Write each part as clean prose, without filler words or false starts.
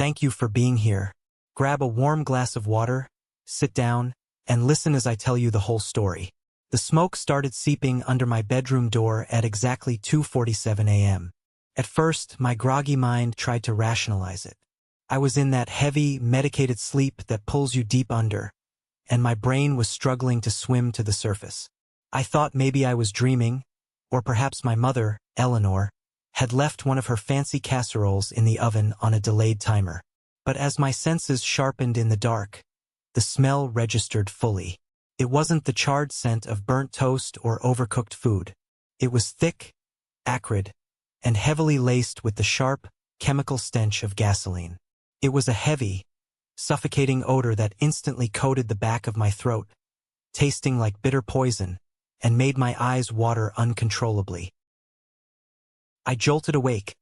Thank you for being here. Grab a warm glass of water, sit down, and listen as I tell you the whole story. The smoke started seeping under my bedroom door at exactly 2:47 a.m. At first, my groggy mind tried to rationalize it. I was in that heavy, medicated sleep that pulls you deep under, and my brain was struggling to swim to the surface. I thought maybe I was dreaming, or perhaps my mother, Eleanor, had left one of her fancy casseroles in the oven on a delayed timer. But as my senses sharpened in the dark, the smell registered fully. It wasn't the charred scent of burnt toast or overcooked food. It was thick, acrid, and heavily laced with the sharp, chemical stench of gasoline. It was a heavy, suffocating odor that instantly coated the back of my throat, tasting like bitter poison, and made my eyes water uncontrollably. I jolted awake,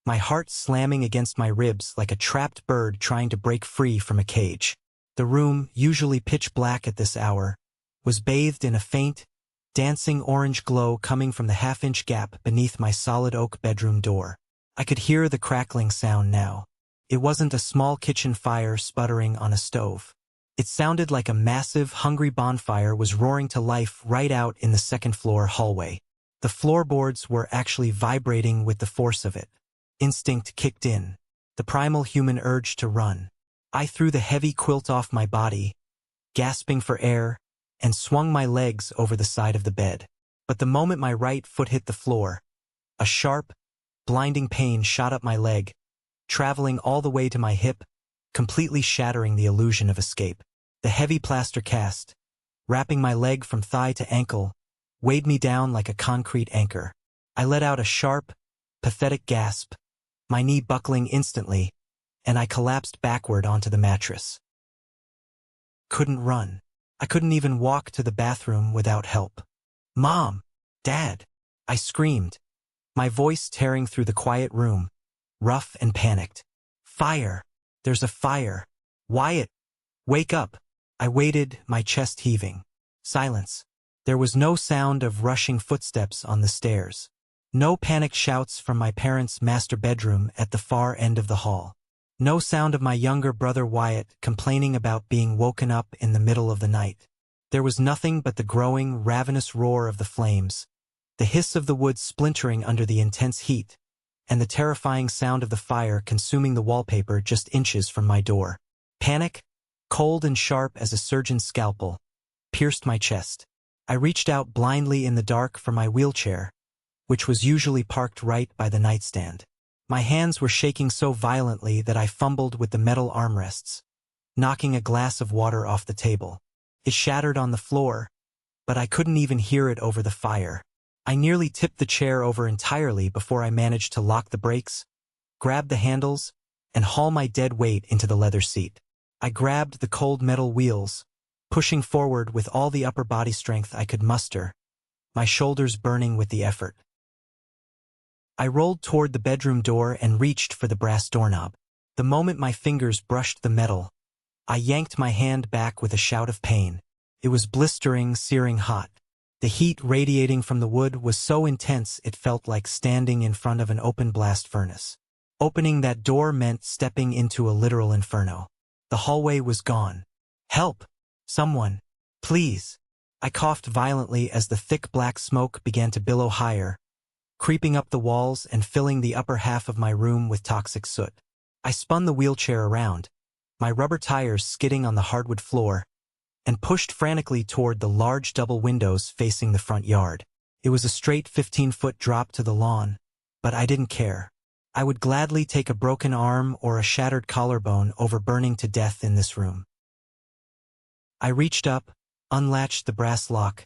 my heart slamming against my ribs like a trapped bird trying to break free from a cage. The room, usually pitch black at this hour, was bathed in a faint, dancing orange glow coming from the half-inch gap beneath my solid oak bedroom door. I could hear the crackling sound now. It wasn't a small kitchen fire sputtering on a stove. It sounded like a massive, hungry bonfire was roaring to life right out in the second-floor hallway. The floorboards were actually vibrating with the force of it. Instinct kicked in, the primal human urge to run. I threw the heavy quilt off my body, gasping for air, and swung my legs over the side of the bed. But the moment my right foot hit the floor, a sharp, blinding pain shot up my leg, traveling all the way to my hip, completely shattering the illusion of escape. The heavy plaster cast, wrapping my leg from thigh to ankle, weighed me down like a concrete anchor. I let out a sharp, pathetic gasp, my knee buckling instantly, and I collapsed backward onto the mattress. Couldn't run. I couldn't even walk to the bathroom without help. "Mom! Dad!" I screamed, my voice tearing through the quiet room, rough and panicked. "Fire! There's a fire! Wyatt! Wake up!" I waited, my chest heaving. Silence. There was no sound of rushing footsteps on the stairs. No panicked shouts from my parents' master bedroom at the far end of the hall. No sound of my younger brother Wyatt complaining about being woken up in the middle of the night. There was nothing but the growing, ravenous roar of the flames, the hiss of the wood splintering under the intense heat, and the terrifying sound of the fire consuming the wallpaper just inches from my door. Panic, cold and sharp as a surgeon's scalpel, pierced my chest. I reached out blindly in the dark for my wheelchair, which was usually parked right by the nightstand. My hands were shaking so violently that I fumbled with the metal armrests, knocking a glass of water off the table. It shattered on the floor, but I couldn't even hear it over the fire. I nearly tipped the chair over entirely before I managed to lock the brakes, grab the handles, and haul my dead weight into the leather seat. I grabbed the cold metal wheels, pushing forward with all the upper body strength I could muster, my shoulders burning with the effort. I rolled toward the bedroom door and reached for the brass doorknob. The moment my fingers brushed the metal, I yanked my hand back with a shout of pain. It was blistering, searing hot. The heat radiating from the wood was so intense it felt like standing in front of an open blast furnace. Opening that door meant stepping into a literal inferno. The hallway was gone. "Help! Someone! Please!" I coughed violently as the thick black smoke began to billow higher, creeping up the walls and filling the upper half of my room with toxic soot. I spun the wheelchair around, my rubber tires skidding on the hardwood floor, and pushed frantically toward the large double windows facing the front yard. It was a straight 15-foot drop to the lawn, but I didn't care. I would gladly take a broken arm or a shattered collarbone over burning to death in this room. I reached up, unlatched the brass lock,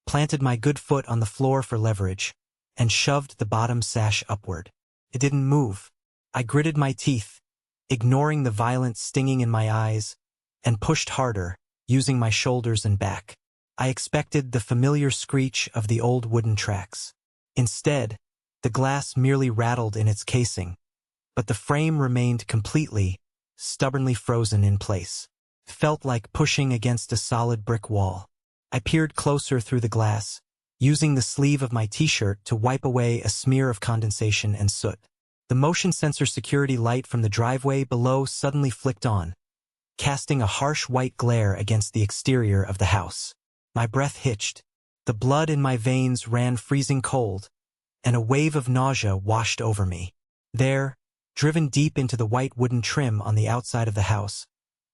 planted my good foot on the floor for leverage, and shoved the bottom sash upward. It didn't move. I gritted my teeth, ignoring the violent stinging in my eyes, and pushed harder, using my shoulders and back. I expected the familiar screech of the old wooden tracks. Instead, the glass merely rattled in its casing, but the frame remained completely, stubbornly frozen in place. It felt like pushing against a solid brick wall. I peered closer through the glass, using the sleeve of my t-shirt to wipe away a smear of condensation and soot. The motion sensor security light from the driveway below suddenly flicked on, casting a harsh white glare against the exterior of the house. My breath hitched. The blood in my veins ran freezing cold, and a wave of nausea washed over me. There, driven deep into the white wooden trim on the outside of the house,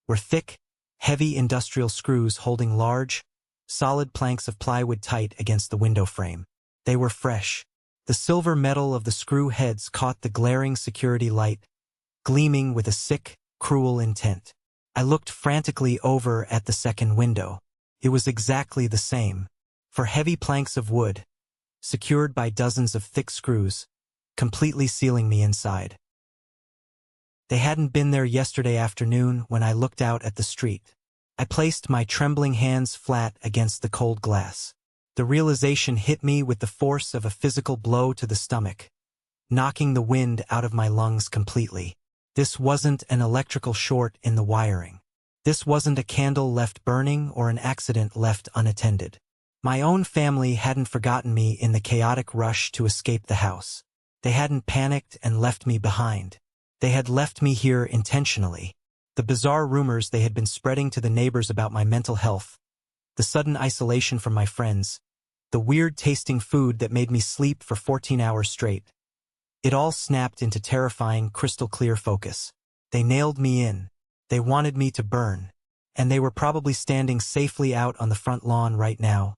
were thick, heavy industrial screws holding large, solid planks of plywood tight against the window frame. They were fresh. The silver metal of the screw heads caught the glaring security light, gleaming with a sick, cruel intent. I looked frantically over at the second window. It was exactly the same. For heavy planks of wood, secured by dozens of thick screws, completely sealing me inside. They hadn't been there yesterday afternoon when I looked out at the street. I placed my trembling hands flat against the cold glass. The realization hit me with the force of a physical blow to the stomach, knocking the wind out of my lungs completely. This wasn't an electrical short in the wiring. This wasn't a candle left burning or an accident left unattended. My own family hadn't forgotten me in the chaotic rush to escape the house. They hadn't panicked and left me behind. They had left me here intentionally. The bizarre rumors they had been spreading to the neighbors about my mental health, the sudden isolation from my friends, the weird-tasting food that made me sleep for 14 hours straight. It all snapped into terrifying, crystal-clear focus. They nailed me in. They wanted me to burn. And they were probably standing safely out on the front lawn right now,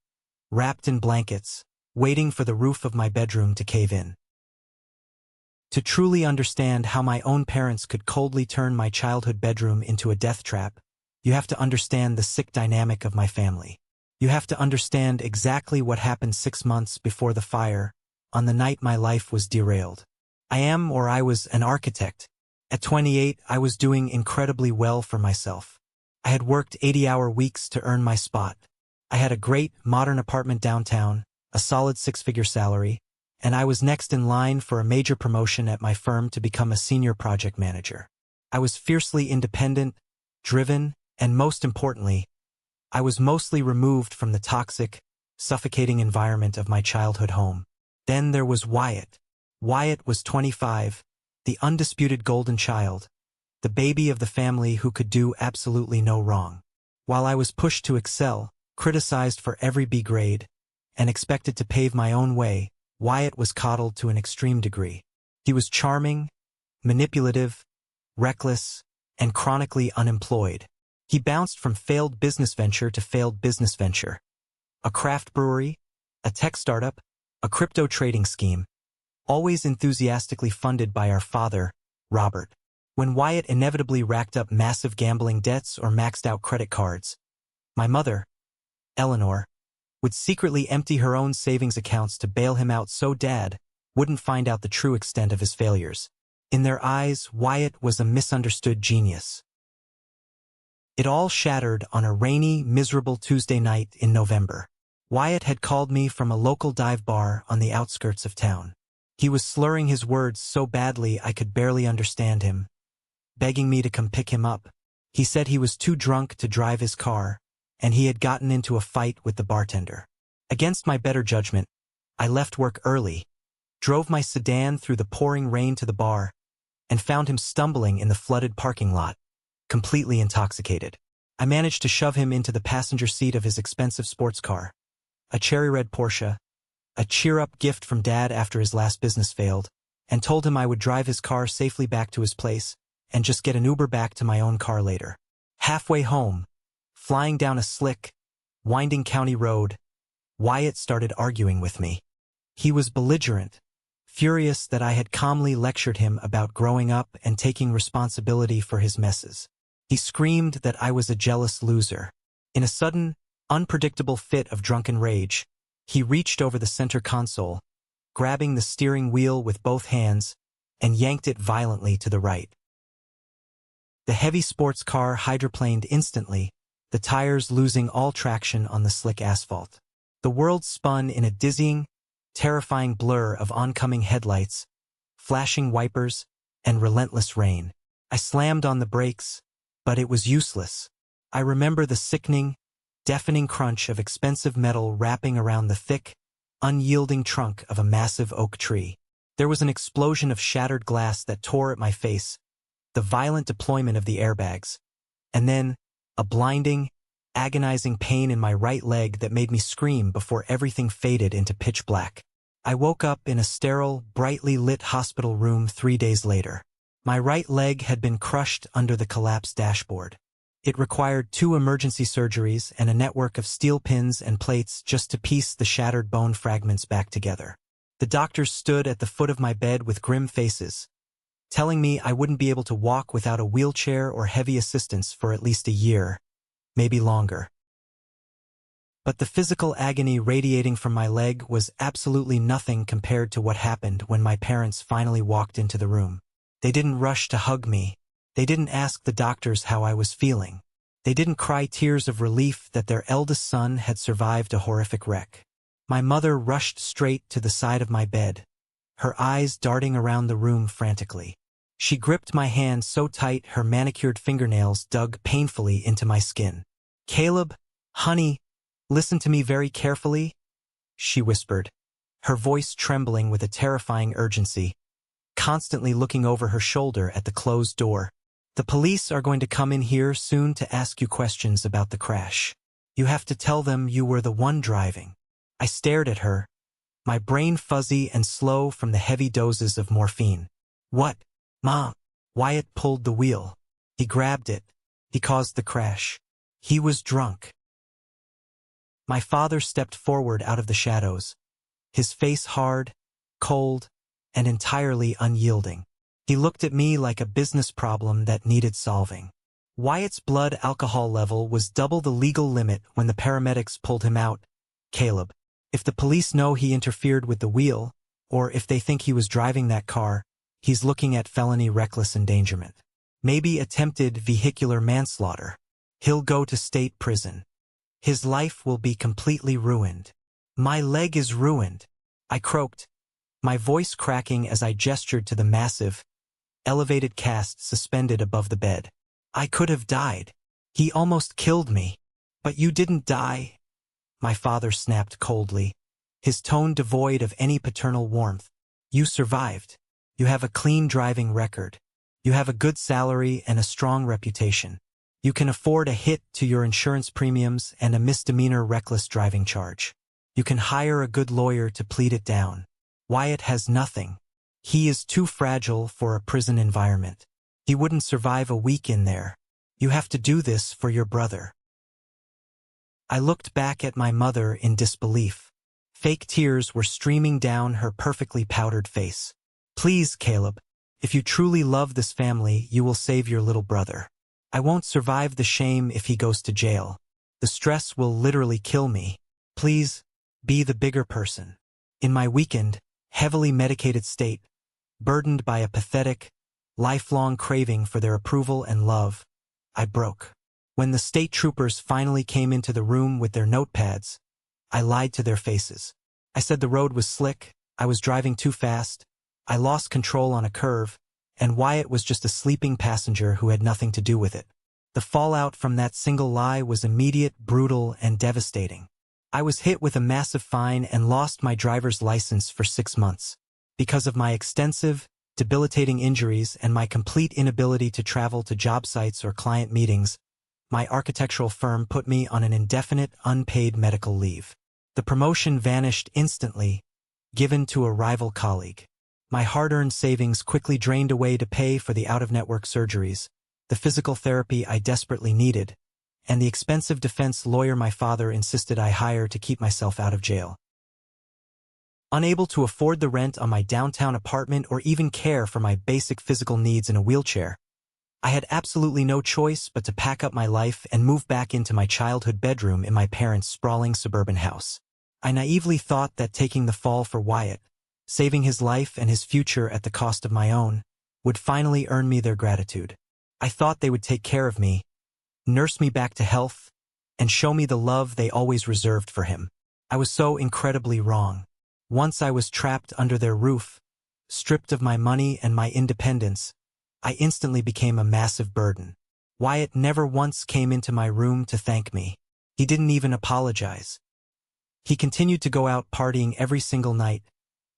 wrapped in blankets, waiting for the roof of my bedroom to cave in. To truly understand how my own parents could coldly turn my childhood bedroom into a death trap, you have to understand the sick dynamic of my family. You have to understand exactly what happened 6 months before the fire, on the night my life was derailed. I was an architect. At 28, I was doing incredibly well for myself. I had worked 80-hour weeks to earn my spot. I had a great, modern apartment downtown, a solid 6-figure salary, and I was next in line for a major promotion at my firm to become a senior project manager. I was fiercely independent, driven, and most importantly, I was mostly removed from the toxic, suffocating environment of my childhood home. Then there was Wyatt. Wyatt was 25, the undisputed golden child, the baby of the family who could do absolutely no wrong. While I was pushed to excel, criticized for every B grade, and expected to pave my own way, Wyatt was coddled to an extreme degree. He was charming, manipulative, reckless, and chronically unemployed. He bounced from failed business venture to failed business venture. A craft brewery, a tech startup, a crypto trading scheme, always enthusiastically funded by our father, Robert. When Wyatt inevitably racked up massive gambling debts or maxed out credit cards, my mother, Eleanor, would secretly empty her own savings accounts to bail him out so Dad wouldn't find out the true extent of his failures. In their eyes, Wyatt was a misunderstood genius. It all shattered on a rainy, miserable Tuesday night in November. Wyatt had called me from a local dive bar on the outskirts of town. He was slurring his words so badly I could barely understand him, begging me to come pick him up. He said he was too drunk to drive his car, and he had gotten into a fight with the bartender. Against my better judgment, I left work early, drove my sedan through the pouring rain to the bar, and found him stumbling in the flooded parking lot, completely intoxicated. I managed to shove him into the passenger seat of his expensive sports car, a cherry red Porsche, a cheer-up gift from Dad after his last business failed, and told him I would drive his car safely back to his place and just get an Uber back to my own car later. Halfway home, flying down a slick, winding county road, Wyatt started arguing with me. He was belligerent, furious that I had calmly lectured him about growing up and taking responsibility for his messes. He screamed that I was a jealous loser. In a sudden, unpredictable fit of drunken rage, he reached over the center console, grabbing the steering wheel with both hands, and yanked it violently to the right. The heavy sports car hydroplaned instantly, the tires losing all traction on the slick asphalt. The world spun in a dizzying, terrifying blur of oncoming headlights, flashing wipers, and relentless rain. I slammed on the brakes, but it was useless. I remember the sickening, deafening crunch of expensive metal wrapping around the thick, unyielding trunk of a massive oak tree. There was an explosion of shattered glass that tore at my face, the violent deployment of the airbags, and then a blinding, agonizing pain in my right leg that made me scream before everything faded into pitch black. I woke up in a sterile, brightly lit hospital room 3 days later. My right leg had been crushed under the collapsed dashboard. It required 2 emergency surgeries and a network of steel pins and plates just to piece the shattered bone fragments back together. The doctors stood at the foot of my bed with grim faces, telling me I wouldn't be able to walk without a wheelchair or heavy assistance for at least a year, maybe longer. But the physical agony radiating from my leg was absolutely nothing compared to what happened when my parents finally walked into the room. They didn't rush to hug me. They didn't ask the doctors how I was feeling. They didn't cry tears of relief that their eldest son had survived a horrific wreck. My mother rushed straight to the side of my bed, her eyes darting around the room frantically. She gripped my hand so tight her manicured fingernails dug painfully into my skin. "Caleb, honey, listen to me very carefully," she whispered, her voice trembling with a terrifying urgency, constantly looking over her shoulder at the closed door. "The police are going to come in here soon to ask you questions about the crash. You have to tell them you were the one driving." I stared at her, my brain fuzzy and slow from the heavy doses of morphine. "What, Mom?" Wyatt pulled the wheel. He grabbed it. He caused the crash. He was drunk. My father stepped forward out of the shadows, his face hard, cold, and entirely unyielding. He looked at me like a business problem that needed solving. Wyatt's blood alcohol level was double the legal limit when the paramedics pulled him out. "Caleb, if the police know he interfered with the wheel, or if they think he was driving that car, he's looking at felony reckless endangerment. Maybe attempted vehicular manslaughter. He'll go to state prison. His life will be completely ruined." "My leg is ruined," I croaked, my voice cracking as I gestured to the massive, elevated cast suspended above the bed. "I could have died. He almost killed me." "But you didn't die," my father snapped coldly, his tone devoid of any paternal warmth. "You survived. You have a clean driving record. You have a good salary and a strong reputation. You can afford a hit to your insurance premiums and a misdemeanor reckless driving charge. You can hire a good lawyer to plead it down. Wyatt has nothing. He is too fragile for a prison environment. He wouldn't survive a week in there. You have to do this for your brother." I looked back at my mother in disbelief. Fake tears were streaming down her perfectly powdered face. "Please, Caleb, if you truly love this family, you will save your little brother. I won't survive the shame if he goes to jail. The stress will literally kill me. Please, be the bigger person." In my weakened, heavily medicated state, burdened by a pathetic, lifelong craving for their approval and love, I broke. When the state troopers finally came into the room with their notepads, I lied to their faces. I said the road was slick, I was driving too fast, I lost control on a curve, and Wyatt was just a sleeping passenger who had nothing to do with it. The fallout from that single lie was immediate, brutal, and devastating. I was hit with a massive fine and lost my driver's license for 6 months. Because of my extensive, debilitating injuries and my complete inability to travel to job sites or client meetings, my architectural firm put me on an indefinite, unpaid medical leave. The promotion vanished instantly, given to a rival colleague. My hard-earned savings quickly drained away to pay for the out-of-network surgeries, the physical therapy I desperately needed, and the expensive defense lawyer my father insisted I hire to keep myself out of jail. Unable to afford the rent on my downtown apartment or even care for my basic physical needs in a wheelchair, I had absolutely no choice but to pack up my life and move back into my childhood bedroom in my parents' sprawling suburban house. I naively thought that taking the fall for Wyatt, saving his life and his future at the cost of my own, would finally earn me their gratitude. I thought they would take care of me, nurse me back to health, and show me the love they always reserved for him. I was so incredibly wrong. Once I was trapped under their roof, stripped of my money and my independence, I instantly became a massive burden. Wyatt never once came into my room to thank me. He didn't even apologize. He continued to go out partying every single night,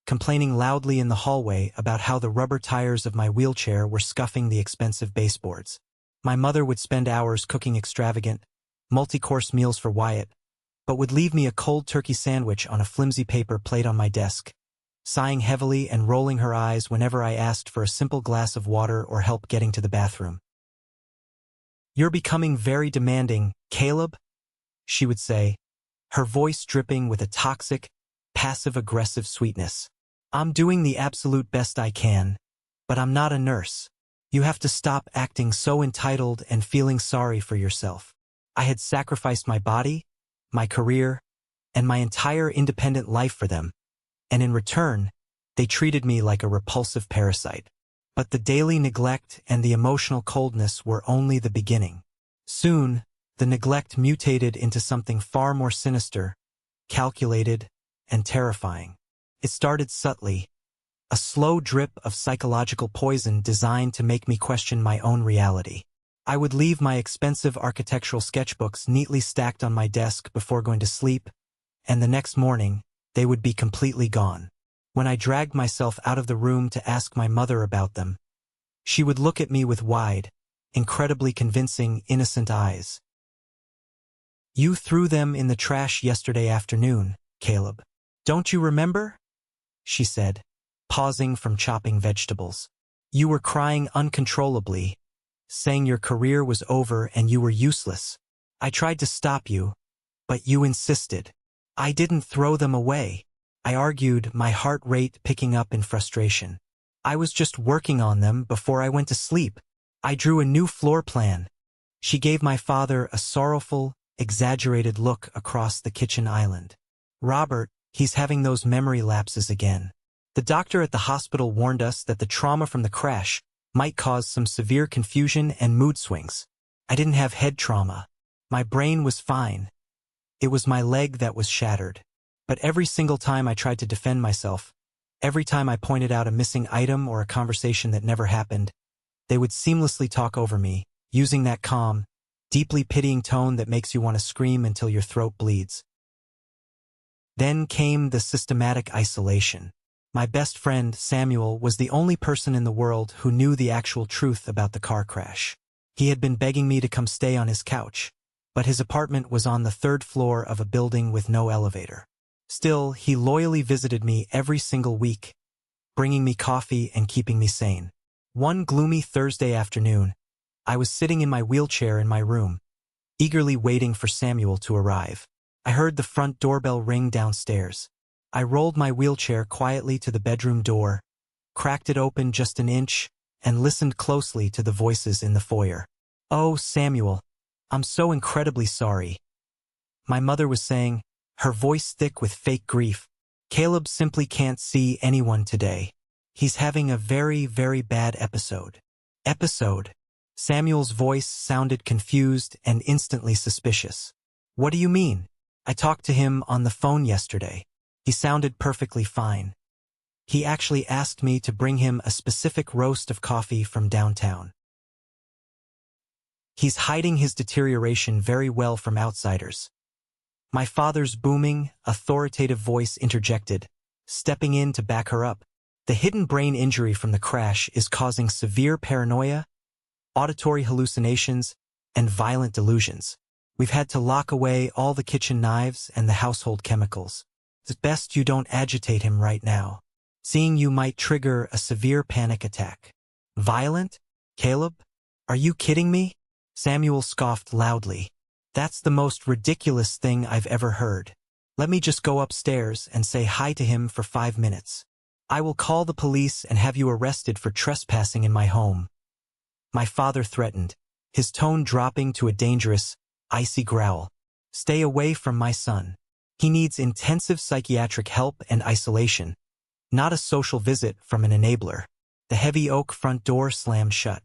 complaining loudly in the hallway about how the rubber tires of my wheelchair were scuffing the expensive baseboards. My mother would spend hours cooking extravagant, multi-course meals for Wyatt, but would leave me a cold turkey sandwich on a flimsy paper plate on my desk, sighing heavily and rolling her eyes whenever I asked for a simple glass of water or help getting to the bathroom. "You're becoming very demanding, Caleb," she would say, her voice dripping with a toxic, passive-aggressive sweetness. "I'm doing the absolute best I can, but I'm not a nurse. You have to stop acting so entitled and feeling sorry for yourself." I had sacrificed my body, my career, and my entire independent life for them, and in return, they treated me like a repulsive parasite. But the daily neglect and the emotional coldness were only the beginning. Soon, the neglect mutated into something far more sinister, calculated, and terrifying. It started subtly, a slow drip of psychological poison designed to make me question my own reality. I would leave my expensive architectural sketchbooks neatly stacked on my desk before going to sleep, and the next morning, they would be completely gone. When I dragged myself out of the room to ask my mother about them, she would look at me with wide, incredibly convincing, innocent eyes. "You threw them in the trash yesterday afternoon, Caleb. Don't you remember?" she said, pausing from chopping vegetables. "You were crying uncontrollably, saying your career was over and you were useless. I tried to stop you, but you insisted." "I didn't throw them away," I argued, my heart rate picking up in frustration. "I was just working on them before I went to sleep. I drew a new floor plan." She gave my father a sorrowful, exaggerated look across the kitchen island. "Robert, he's having those memory lapses again. The doctor at the hospital warned us that the trauma from the crash might cause some severe confusion and mood swings. I didn't have head trauma. My brain was fine. It was my leg that was shattered. But every single time I tried to defend myself, every time I pointed out a missing item or a conversation that never happened, they would seamlessly talk over me, using that calm, deeply pitying tone that makes you want to scream until your throat bleeds. Then came the systematic isolation. My best friend, Samuel, was the only person in the world who knew the actual truth about the car crash. He had been begging me to come stay on his couch, but his apartment was on the third floor of a building with no elevator. Still, he loyally visited me every single week, bringing me coffee and keeping me sane. One gloomy Thursday afternoon, I was sitting in my wheelchair in my room, eagerly waiting for Samuel to arrive. I heard the front doorbell ring downstairs. I rolled my wheelchair quietly to the bedroom door, cracked it open just an inch, and listened closely to the voices in the foyer. "Oh, Samuel, I'm so incredibly sorry," my mother was saying, her voice thick with fake grief. "Caleb simply can't see anyone today. He's having a very, very bad episode." "Episode?" Samuel's voice sounded confused and instantly suspicious. "What do you mean? I talked to him on the phone yesterday. He sounded perfectly fine. He actually asked me to bring him a specific roast of coffee from downtown. He's hiding his deterioration very well from outsiders." My father's booming, authoritative voice interjected, stepping in to back her up. "The hidden brain injury from the crash is causing severe paranoia, auditory hallucinations, and violent delusions. We've had to lock away all the kitchen knives and the household chemicals. It's best you don't agitate him right now. Seeing you might trigger a severe panic attack." "Violent? Caleb? Are you kidding me?" Samuel scoffed loudly. "That's the most ridiculous thing I've ever heard. Let me just go upstairs and say hi to him for 5 minutes. I will call the police and have you arrested for trespassing in my home," my father threatened, his tone dropping to a dangerous, icy growl. "Stay away from my son. He needs intensive psychiatric help and isolation, not a social visit from an enabler." The heavy oak front door slammed shut.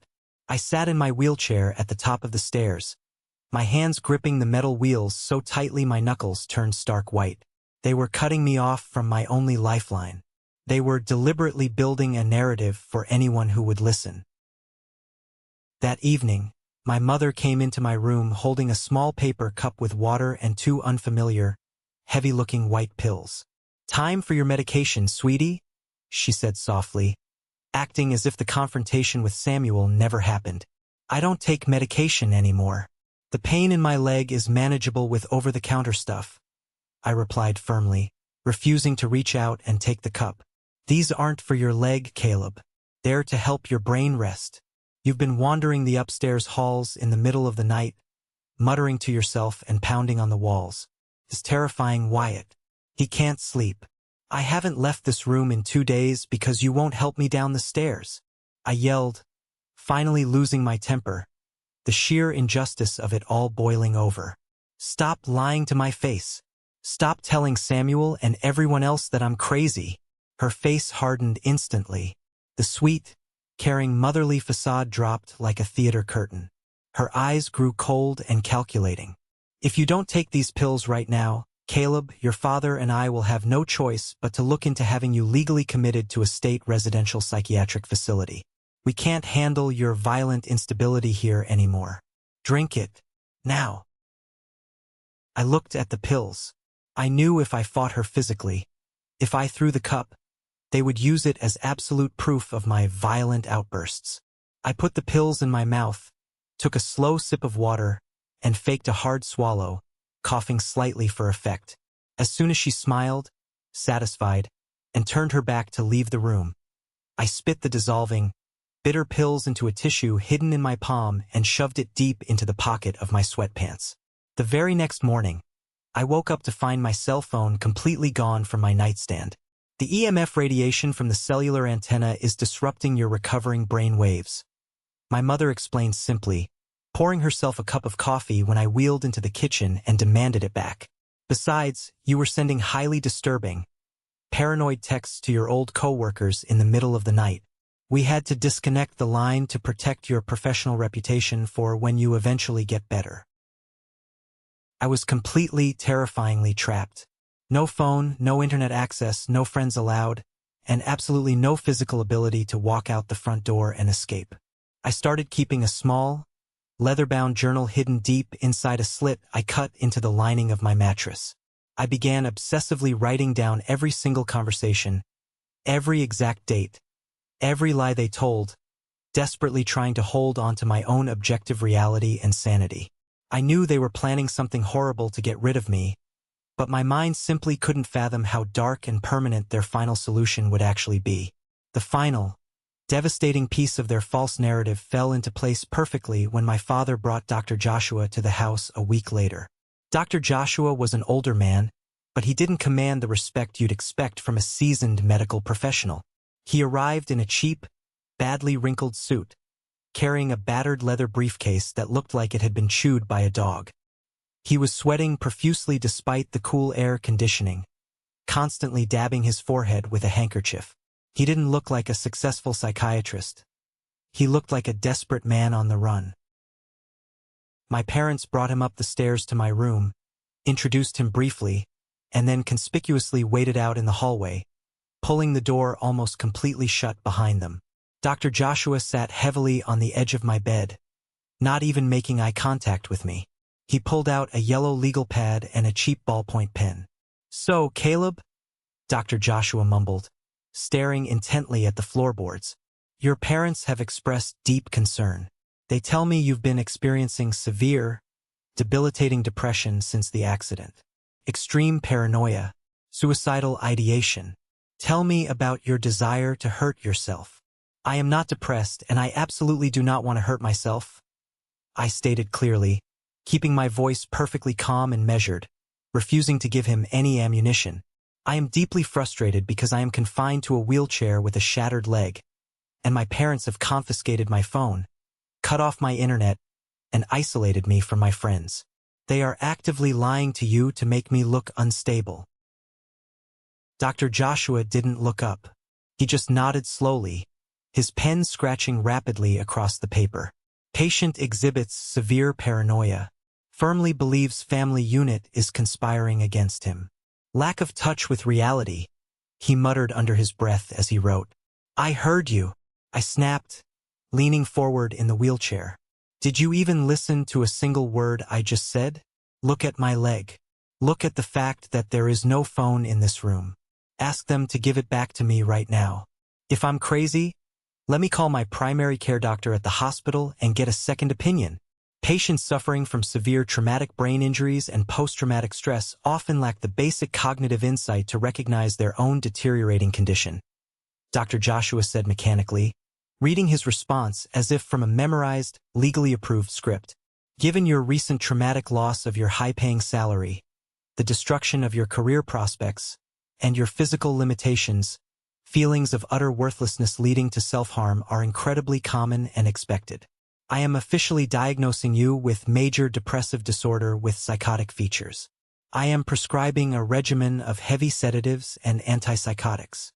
I sat in my wheelchair at the top of the stairs, my hands gripping the metal wheels so tightly my knuckles turned stark white. They were cutting me off from my only lifeline. They were deliberately building a narrative for anyone who would listen. That evening, my mother came into my room holding a small paper cup with water and 2 unfamiliar, heavy-looking white pills. "Time for your medication, sweetie," she said softly, acting as if the confrontation with Samuel never happened. I don't take medication anymore. The pain in my leg is manageable with over-the-counter stuff, I replied firmly, refusing to reach out and take the cup. These aren't for your leg, Caleb. They're to help your brain rest. You've been wandering the upstairs halls in the middle of the night, muttering to yourself and pounding on the walls. It's terrifying Wyatt. He can't sleep. I haven't left this room in 2 days because you won't help me down the stairs, I yelled, finally losing my temper, the sheer injustice of it all boiling over. Stop lying to my face. Stop telling Samuel and everyone else that I'm crazy. Her face hardened instantly. The sweet, caring motherly facade dropped like a theater curtain. Her eyes grew cold and calculating. If you don't take these pills right now, Caleb, your father and I will have no choice but to look into having you legally committed to a state residential psychiatric facility. We can't handle your violent instability here anymore. Drink it. Now. I looked at the pills. I knew if I fought her physically, if I threw the cup, they would use it as absolute proof of my violent outbursts. I put the pills in my mouth, took a slow sip of water, and faked a hard swallow, coughing slightly for effect. As soon as she smiled, satisfied, and turned her back to leave the room, I spit the dissolving, bitter pills into a tissue hidden in my palm and shoved it deep into the pocket of my sweatpants. The very next morning, I woke up to find my cell phone completely gone from my nightstand. The EMF radiation from the cellular antenna is disrupting your recovering brain waves, my mother explained simply, pouring herself a cup of coffee when I wheeled into the kitchen and demanded it back. Besides, you were sending highly disturbing, paranoid texts to your old co-workers in the middle of the night. We had to disconnect the line to protect your professional reputation for when you eventually get better. I was completely, terrifyingly trapped. No phone, no internet access, no friends allowed, and absolutely no physical ability to walk out the front door and escape. I started keeping a small, leather-bound journal hidden deep inside a slit I cut into the lining of my mattress. I began obsessively writing down every single conversation, every exact date, every lie they told, desperately trying to hold on to my own objective reality and sanity. I knew they were planning something horrible to get rid of me, but my mind simply couldn't fathom how dark and permanent their final solution would actually be. The final, devastating piece of their false narrative fell into place perfectly when my father brought Dr. Joshua to the house a week later. Dr. Joshua was an older man, but he didn't command the respect you'd expect from a seasoned medical professional. He arrived in a cheap, badly wrinkled suit, carrying a battered leather briefcase that looked like it had been chewed by a dog. He was sweating profusely despite the cool air conditioning, constantly dabbing his forehead with a handkerchief. He didn't look like a successful psychiatrist. He looked like a desperate man on the run. My parents brought him up the stairs to my room, introduced him briefly, and then conspicuously waited out in the hallway, pulling the door almost completely shut behind them. Dr. Joshua sat heavily on the edge of my bed, not even making eye contact with me. He pulled out a yellow legal pad and a cheap ballpoint pen. "So, Caleb," Dr. Joshua mumbled, staring intently at the floorboards, "your parents have expressed deep concern. They tell me you've been experiencing severe, debilitating depression since the accident. Extreme paranoia, suicidal ideation. Tell me about your desire to hurt yourself." "I am not depressed, and I absolutely do not want to hurt myself," I stated clearly, keeping my voice perfectly calm and measured, refusing to give him any ammunition. "I am deeply frustrated because I am confined to a wheelchair with a shattered leg, and my parents have confiscated my phone, cut off my internet, and isolated me from my friends. They are actively lying to you to make me look unstable." Dr. Joshua didn't look up. He just nodded slowly, his pen scratching rapidly across the paper. "Patient exhibits severe paranoia. Firmly believes family unit is conspiring against him. Lack of touch with reality," he muttered under his breath as he wrote. "I heard you," I snapped, leaning forward in the wheelchair. "Did you even listen to a single word I just said? Look at my leg. Look at the fact that there is no phone in this room. Ask them to give it back to me right now. If I'm crazy, let me call my primary care doctor at the hospital and get a second opinion. Patients suffering from severe traumatic brain injuries and post-traumatic stress often lack the basic cognitive insight to recognize their own deteriorating condition, Dr. Joshua said mechanically, reading his response as if from a memorized, legally approved script. Given your recent traumatic loss of your high-paying salary, the destruction of your career prospects, and your physical limitations, feelings of utter worthlessness leading to self-harm are incredibly common and expected. I am officially diagnosing you with major depressive disorder with psychotic features. I am prescribing a regimen of heavy sedatives and antipsychotics.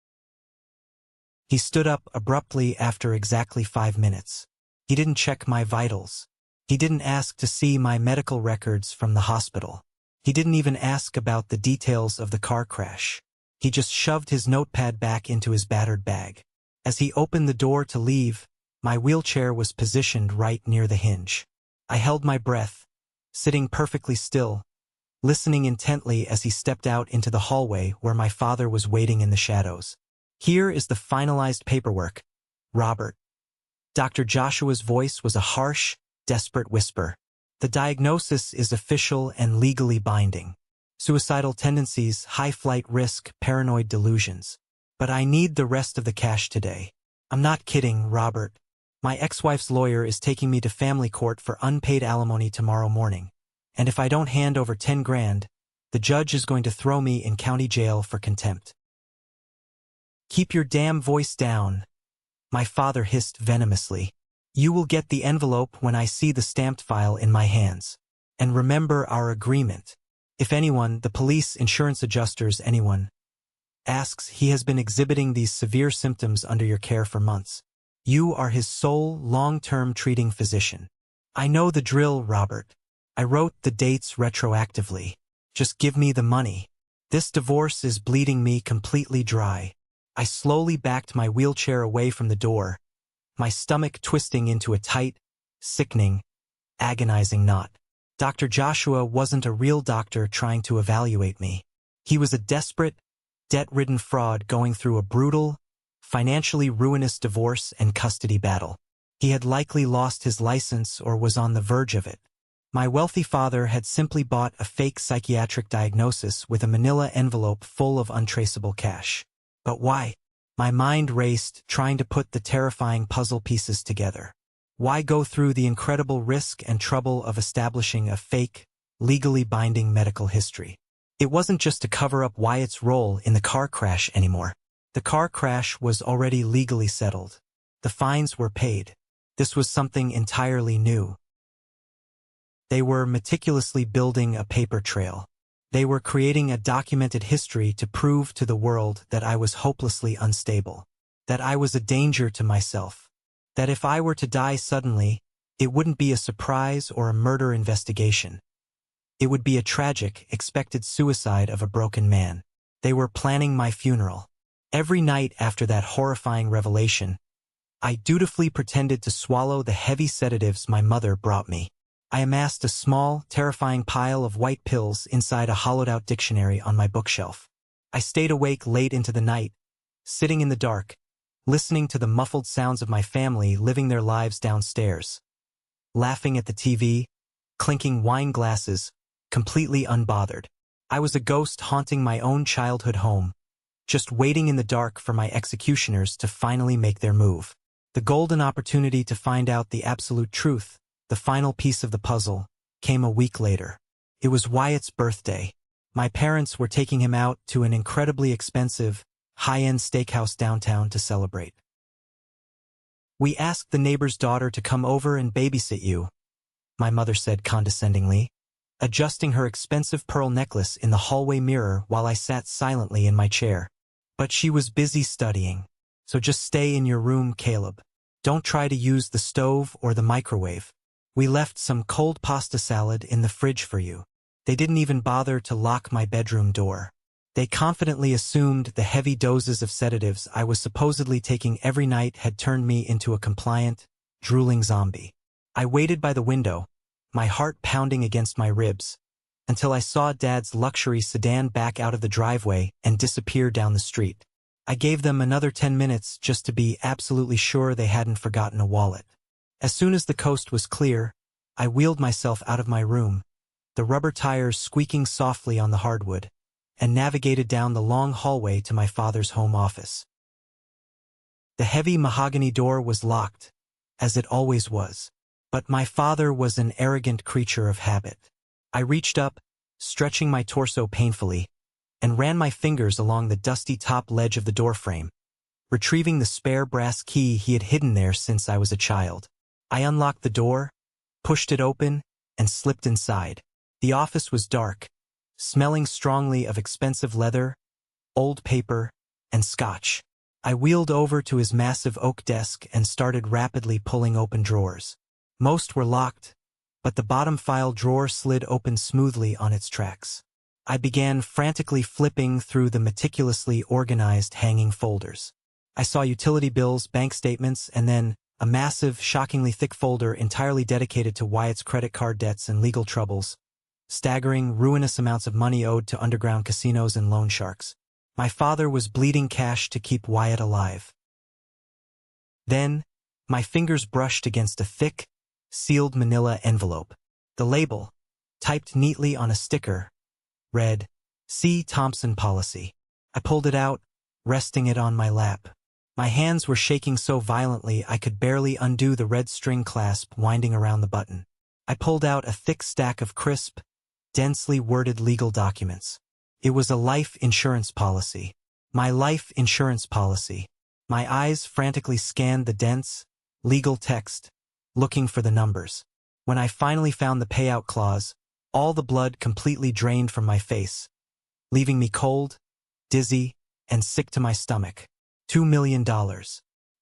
He stood up abruptly after exactly 5 minutes. He didn't check my vitals. He didn't ask to see my medical records from the hospital. He didn't even ask about the details of the car crash. He just shoved his notepad back into his battered bag. As he opened the door to leave, my wheelchair was positioned right near the hinge. I held my breath, sitting perfectly still, listening intently as he stepped out into the hallway where my father was waiting in the shadows. Here is the finalized paperwork, Robert. Dr. Joshua's voice was a harsh, desperate whisper. The diagnosis is official and legally binding. Suicidal tendencies, high flight risk, paranoid delusions. But I need the rest of the cash today. I'm not kidding, Robert. My ex-wife's lawyer is taking me to family court for unpaid alimony tomorrow morning. And if I don't hand over 10 grand, the judge is going to throw me in county jail for contempt. Keep your damn voice down, my father hissed venomously. You will get the envelope when I see the stamped file in my hands. And remember our agreement. If anyone, the police, insurance adjusters, anyone, asks, he has been exhibiting these severe symptoms under your care for months. You are his sole, long-term treating physician. I know the drill, Robert. I wrote the dates retroactively. Just give me the money. This divorce is bleeding me completely dry. I slowly backed my wheelchair away from the door, my stomach twisting into a tight, sickening, agonizing knot. Dr. Joshua wasn't a real doctor trying to evaluate me. He was a desperate, debt-ridden fraud going through a brutal, financially ruinous divorce and custody battle. He had likely lost his license or was on the verge of it. My wealthy father had simply bought a fake psychiatric diagnosis with a manila envelope full of untraceable cash. But why? My mind raced, trying to put the terrifying puzzle pieces together. Why go through the incredible risk and trouble of establishing a fake, legally binding medical history? It wasn't just to cover up Wyatt's role in the car crash anymore. The car crash was already legally settled. The fines were paid. This was something entirely new. They were meticulously building a paper trail. They were creating a documented history to prove to the world that I was hopelessly unstable, that I was a danger to myself, that if I were to die suddenly, it wouldn't be a surprise or a murder investigation. It would be a tragic, expected suicide of a broken man. They were planning my funeral. Every night after that horrifying revelation, I dutifully pretended to swallow the heavy sedatives my mother brought me. I amassed a small, terrifying pile of white pills inside a hollowed-out dictionary on my bookshelf. I stayed awake late into the night, sitting in the dark, listening to the muffled sounds of my family living their lives downstairs, laughing at the TV, clinking wine glasses, completely unbothered. I was a ghost haunting my own childhood home, just waiting in the dark for my executioners to finally make their move. The golden opportunity to find out the absolute truth, the final piece of the puzzle, came a week later. It was Wyatt's birthday. My parents were taking him out to an incredibly expensive, high-end steakhouse downtown to celebrate. We asked the neighbor's daughter to come over and babysit you, my mother said condescendingly, adjusting her expensive pearl necklace in the hallway mirror while I sat silently in my chair. But she was busy studying, so just stay in your room, Caleb. Don't try to use the stove or the microwave. We left some cold pasta salad in the fridge for you. They didn't even bother to lock my bedroom door. They confidently assumed the heavy doses of sedatives I was supposedly taking every night had turned me into a compliant, drooling zombie. I waited by the window, my heart pounding against my ribs, until I saw Dad's luxury sedan back out of the driveway and disappear down the street. I gave them another 10 minutes just to be absolutely sure they hadn't forgotten a wallet. As soon as the coast was clear, I wheeled myself out of my room, the rubber tires squeaking softly on the hardwood, and navigated down the long hallway to my father's home office. The heavy mahogany door was locked, as it always was, but my father was an arrogant creature of habit. I reached up, stretching my torso painfully, and ran my fingers along the dusty top ledge of the doorframe, retrieving the spare brass key he had hidden there since I was a child. I unlocked the door, pushed it open, and slipped inside. The office was dark, smelling strongly of expensive leather, old paper, and scotch. I wheeled over to his massive oak desk and started rapidly pulling open drawers. Most were locked, but the bottom file drawer slid open smoothly on its tracks. I began frantically flipping through the meticulously organized hanging folders. I saw utility bills, bank statements, and then a massive, shockingly thick folder entirely dedicated to Wyatt's credit card debts and legal troubles, staggering, ruinous amounts of money owed to underground casinos and loan sharks. My father was bleeding cash to keep Wyatt alive. Then, my fingers brushed against a thick, sealed manila envelope. The label, typed neatly on a sticker, read, C. Thompson Policy. I pulled it out, resting it on my lap. My hands were shaking so violently I could barely undo the red string clasp winding around the button. I pulled out a thick stack of crisp, densely worded legal documents. It was a life insurance policy. My life insurance policy. My eyes frantically scanned the dense, legal text, looking for the numbers. When I finally found the payout clause, all the blood completely drained from my face, leaving me cold, dizzy, and sick to my stomach. $2 million.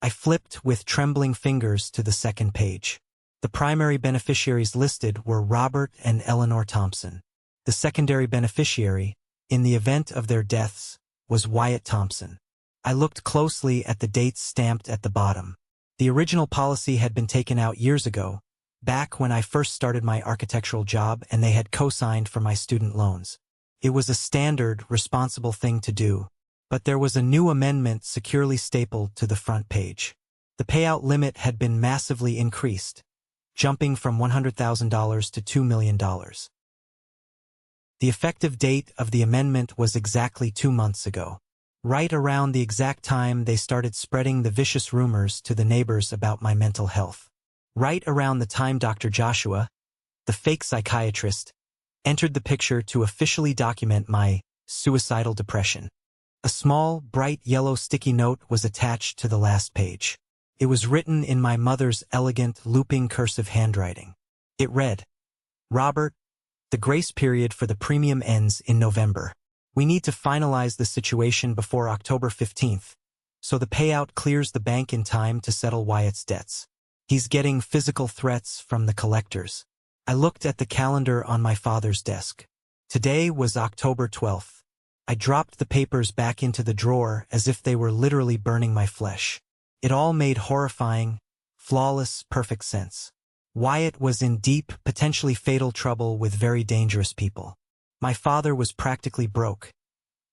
I flipped with trembling fingers to the second page. The primary beneficiaries listed were Robert and Eleanor Thompson. The secondary beneficiary, in the event of their deaths, was Wyatt Thompson. I looked closely at the dates stamped at the bottom. The original policy had been taken out years ago, back when I first started my architectural job and they had co-signed for my student loans. It was a standard, responsible thing to do, but there was a new amendment securely stapled to the front page. The payout limit had been massively increased, jumping from $100,000 to $2 million. The effective date of the amendment was exactly 2 months ago. Right around the exact time they started spreading the vicious rumors to the neighbors about my mental health. Right around the time Dr. Joshua, the fake psychiatrist, entered the picture to officially document my suicidal depression. A small, bright yellow sticky note was attached to the last page. It was written in my mother's elegant, looping cursive handwriting. It read, Robert, the grace period for the premium ends in November. We need to finalize the situation before October 15th, so the payout clears the bank in time to settle Wyatt's debts. He's getting physical threats from the collectors. I looked at the calendar on my father's desk. Today was October 12th. I dropped the papers back into the drawer as if they were literally burning my flesh. It all made horrifying, flawless, perfect sense. Wyatt was in deep, potentially fatal trouble with very dangerous people. My father was practically broke.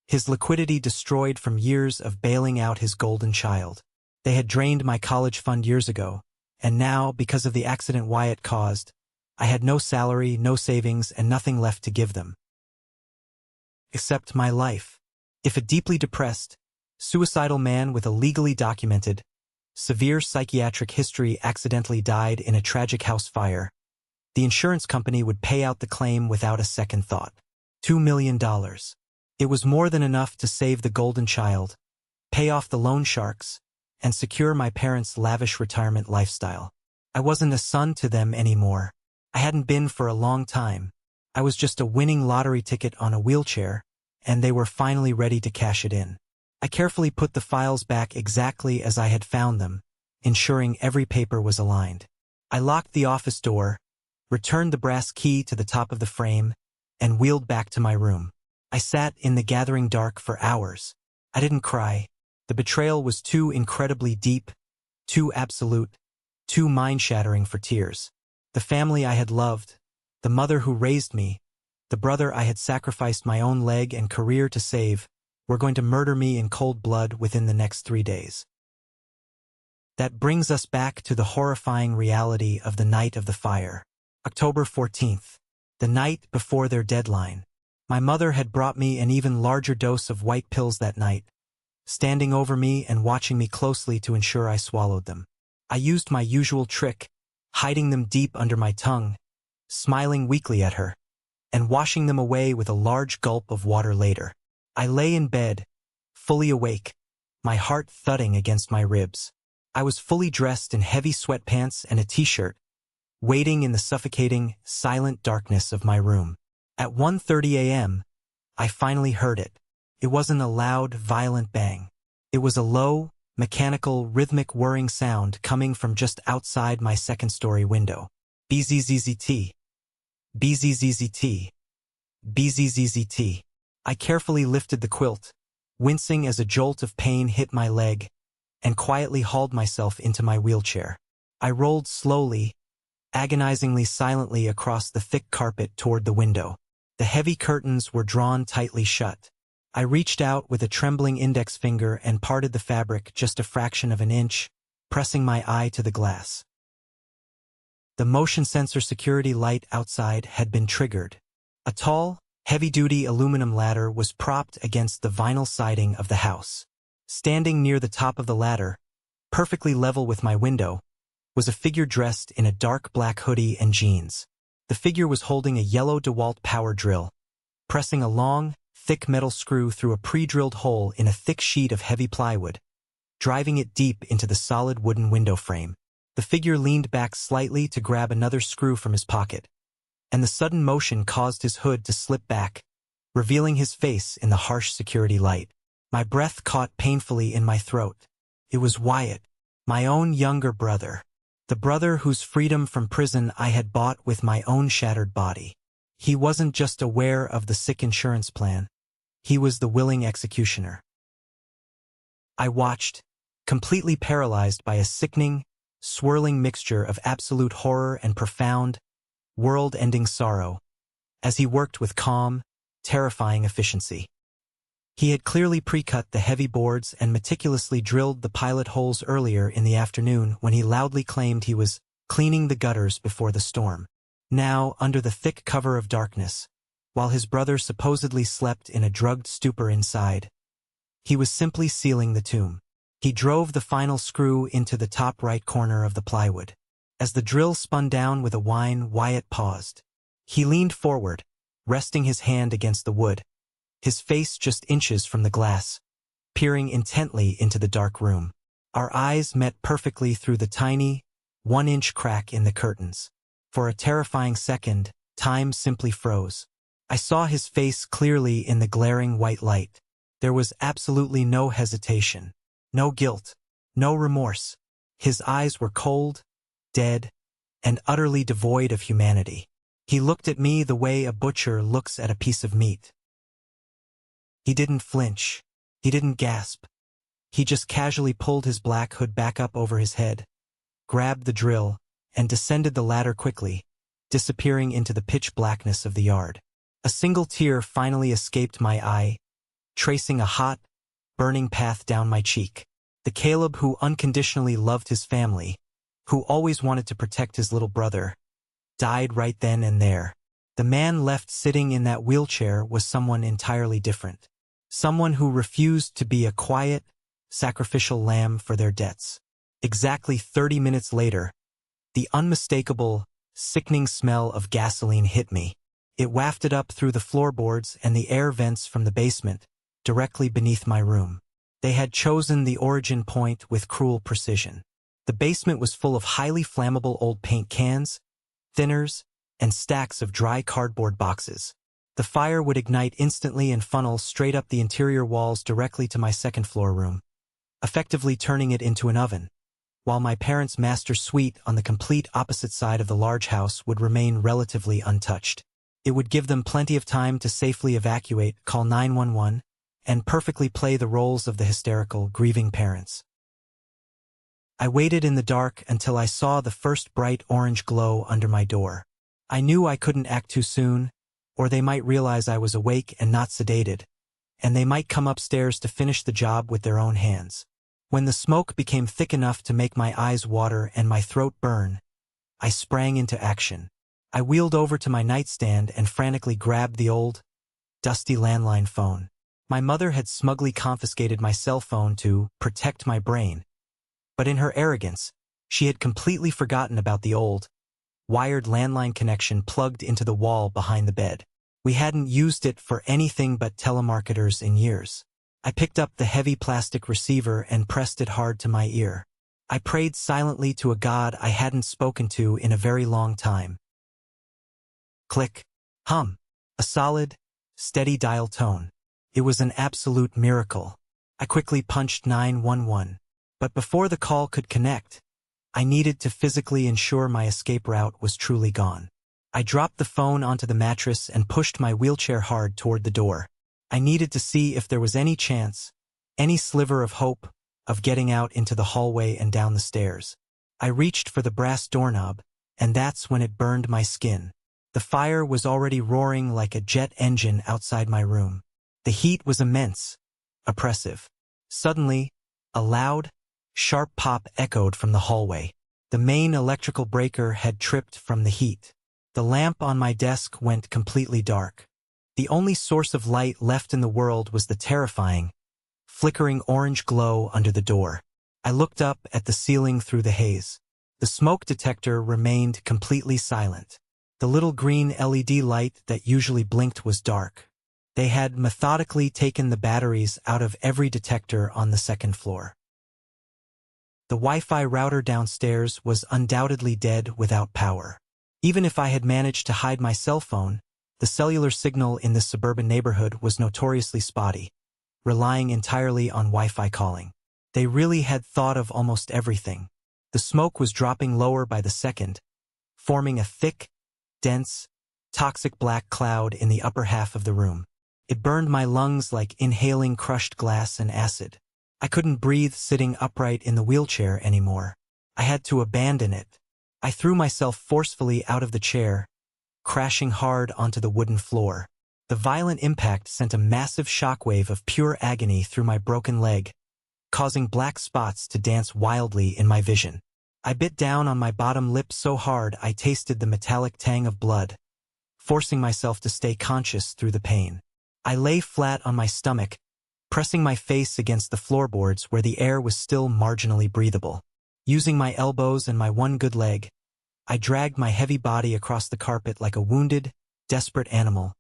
His liquidity destroyed from years of bailing out his golden child. They had drained my college fund years ago, and now, because of the accident Wyatt caused, I had no salary, no savings, and nothing left to give them. Except my life. If a deeply depressed, suicidal man with a legally documented, severe psychiatric history accidentally died in a tragic house fire, the insurance company would pay out the claim without a second thought. $2 million. It was more than enough to save the golden child, pay off the loan sharks, and secure my parents' lavish retirement lifestyle. I wasn't a son to them anymore. I hadn't been for a long time. I was just a winning lottery ticket on a wheelchair, and they were finally ready to cash it in. I carefully put the files back exactly as I had found them, ensuring every paper was aligned. I locked the office door, returned the brass key to the top of the frame, and wheeled back to my room. I sat in the gathering dark for hours. I didn't cry. The betrayal was too incredibly deep, too absolute, too mind-shattering for tears. The family I had loved, the mother who raised me, the brother I had sacrificed my own leg and career to save, were going to murder me in cold blood within the next 3 days. That brings us back to the horrifying reality of the night of the fire. October 14th, the night before their deadline. My mother had brought me an even larger dose of white pills that night, standing over me and watching me closely to ensure I swallowed them. I used my usual trick, hiding them deep under my tongue, smiling weakly at her, and washing them away with a large gulp of water later. I lay in bed, fully awake, my heart thudding against my ribs. I was fully dressed in heavy sweatpants and a t-shirt, waiting in the suffocating, silent darkness of my room. At 1:30 a.m., I finally heard it. It wasn't a loud, violent bang. It was a low, mechanical, rhythmic whirring sound coming from just outside my second-story window. Bzzzt. Bzzzt. Bzzzt. I carefully lifted the quilt, wincing as a jolt of pain hit my leg, and quietly hauled myself into my wheelchair. I rolled slowly, agonizingly silently across the thick carpet toward the window. The heavy curtains were drawn tightly shut. I reached out with a trembling index finger and parted the fabric just a fraction of an inch, pressing my eye to the glass. The motion sensor security light outside had been triggered. A tall, heavy-duty aluminum ladder was propped against the vinyl siding of the house. Standing near the top of the ladder, perfectly level with my window, was a figure dressed in a dark black hoodie and jeans. The figure was holding a yellow DeWalt power drill, pressing a long, thick metal screw through a pre-drilled hole in a thick sheet of heavy plywood, driving it deep into the solid wooden window frame. The figure leaned back slightly to grab another screw from his pocket, and the sudden motion caused his hood to slip back, revealing his face in the harsh security light. My breath caught painfully in my throat. It was Wyatt, my own younger brother, the brother whose freedom from prison I had bought with my own shattered body. He wasn't just aware of the sick insurance plan. He was the willing executioner. I watched, completely paralyzed by a sickening, swirling mixture of absolute horror and profound, world-ending sorrow, as he worked with calm, terrifying efficiency. He had clearly pre-cut the heavy boards and meticulously drilled the pilot holes earlier in the afternoon when he loudly claimed he was cleaning the gutters before the storm. Now, under the thick cover of darkness, while his brother supposedly slept in a drugged stupor inside, he was simply sealing the tomb. He drove the final screw into the top right corner of the plywood. As the drill spun down with a whine, Wyatt paused. He leaned forward, resting his hand against the wood, his face just inches from the glass, peering intently into the dark room. Our eyes met perfectly through the tiny, 1-inch crack in the curtains. For a terrifying second, time simply froze. I saw his face clearly in the glaring white light. There was absolutely no hesitation, no guilt, no remorse. His eyes were cold, dead, and utterly devoid of humanity. He looked at me the way a butcher looks at a piece of meat. He didn't flinch. He didn't gasp. He just casually pulled his black hood back up over his head, grabbed the drill, and descended the ladder quickly, disappearing into the pitch blackness of the yard. A single tear finally escaped my eye, tracing a hot, burning path down my cheek. The Caleb who unconditionally loved his family, who always wanted to protect his little brother, died right then and there. The man left sitting in that wheelchair was someone entirely different. Someone who refused to be a quiet, sacrificial lamb for their debts. Exactly 30 minutes later, the unmistakable, sickening smell of gasoline hit me. It wafted up through the floorboards and the air vents from the basement, directly beneath my room. They had chosen the origin point with cruel precision. The basement was full of highly flammable old paint cans, thinners, and stacks of dry cardboard boxes. The fire would ignite instantly and funnel straight up the interior walls directly to my second-floor room, effectively turning it into an oven, while my parents' master suite on the complete opposite side of the large house would remain relatively untouched. It would give them plenty of time to safely evacuate, call 911, and perfectly play the roles of the hysterical, grieving parents. I waited in the dark until I saw the first bright orange glow under my door. I knew I couldn't act too soon, or they might realize I was awake and not sedated, and they might come upstairs to finish the job with their own hands. When the smoke became thick enough to make my eyes water and my throat burn, I sprang into action. I wheeled over to my nightstand and frantically grabbed the old, dusty landline phone. My mother had smugly confiscated my cell phone to protect my brain, but in her arrogance, she had completely forgotten about the old, wired landline connection plugged into the wall behind the bed. We hadn't used it for anything but telemarketers in years. I picked up the heavy plastic receiver and pressed it hard to my ear. I prayed silently to a God I hadn't spoken to in a very long time. Click. Hum. A solid, steady dial tone. It was an absolute miracle. I quickly punched 911. But before the call could connect, I needed to physically ensure my escape route was truly gone. I dropped the phone onto the mattress and pushed my wheelchair hard toward the door. I needed to see if there was any chance, any sliver of hope, of getting out into the hallway and down the stairs. I reached for the brass doorknob, and that's when it burned my skin. The fire was already roaring like a jet engine outside my room. The heat was immense, oppressive. Suddenly, a loud, sharp pop echoed from the hallway. The main electrical breaker had tripped from the heat. The lamp on my desk went completely dark. The only source of light left in the world was the terrifying, flickering orange glow under the door. I looked up at the ceiling through the haze. The smoke detector remained completely silent. The little green LED light that usually blinked was dark. They had methodically taken the batteries out of every detector on the second floor. The Wi-Fi router downstairs was undoubtedly dead without power. Even if I had managed to hide my cell phone, the cellular signal in this suburban neighborhood was notoriously spotty, relying entirely on Wi-Fi calling. They really had thought of almost everything. The smoke was dropping lower by the second, forming a thick, dense, toxic black cloud in the upper half of the room. It burned my lungs like inhaling crushed glass and acid. I couldn't breathe sitting upright in the wheelchair anymore. I had to abandon it. I threw myself forcefully out of the chair, crashing hard onto the wooden floor. The violent impact sent a massive shockwave of pure agony through my broken leg, causing black spots to dance wildly in my vision. I bit down on my bottom lip so hard I tasted the metallic tang of blood, forcing myself to stay conscious through the pain. I lay flat on my stomach, pressing my face against the floorboards where the air was still marginally breathable. Using my elbows and my one good leg, I dragged my heavy body across the carpet like a wounded, desperate animal,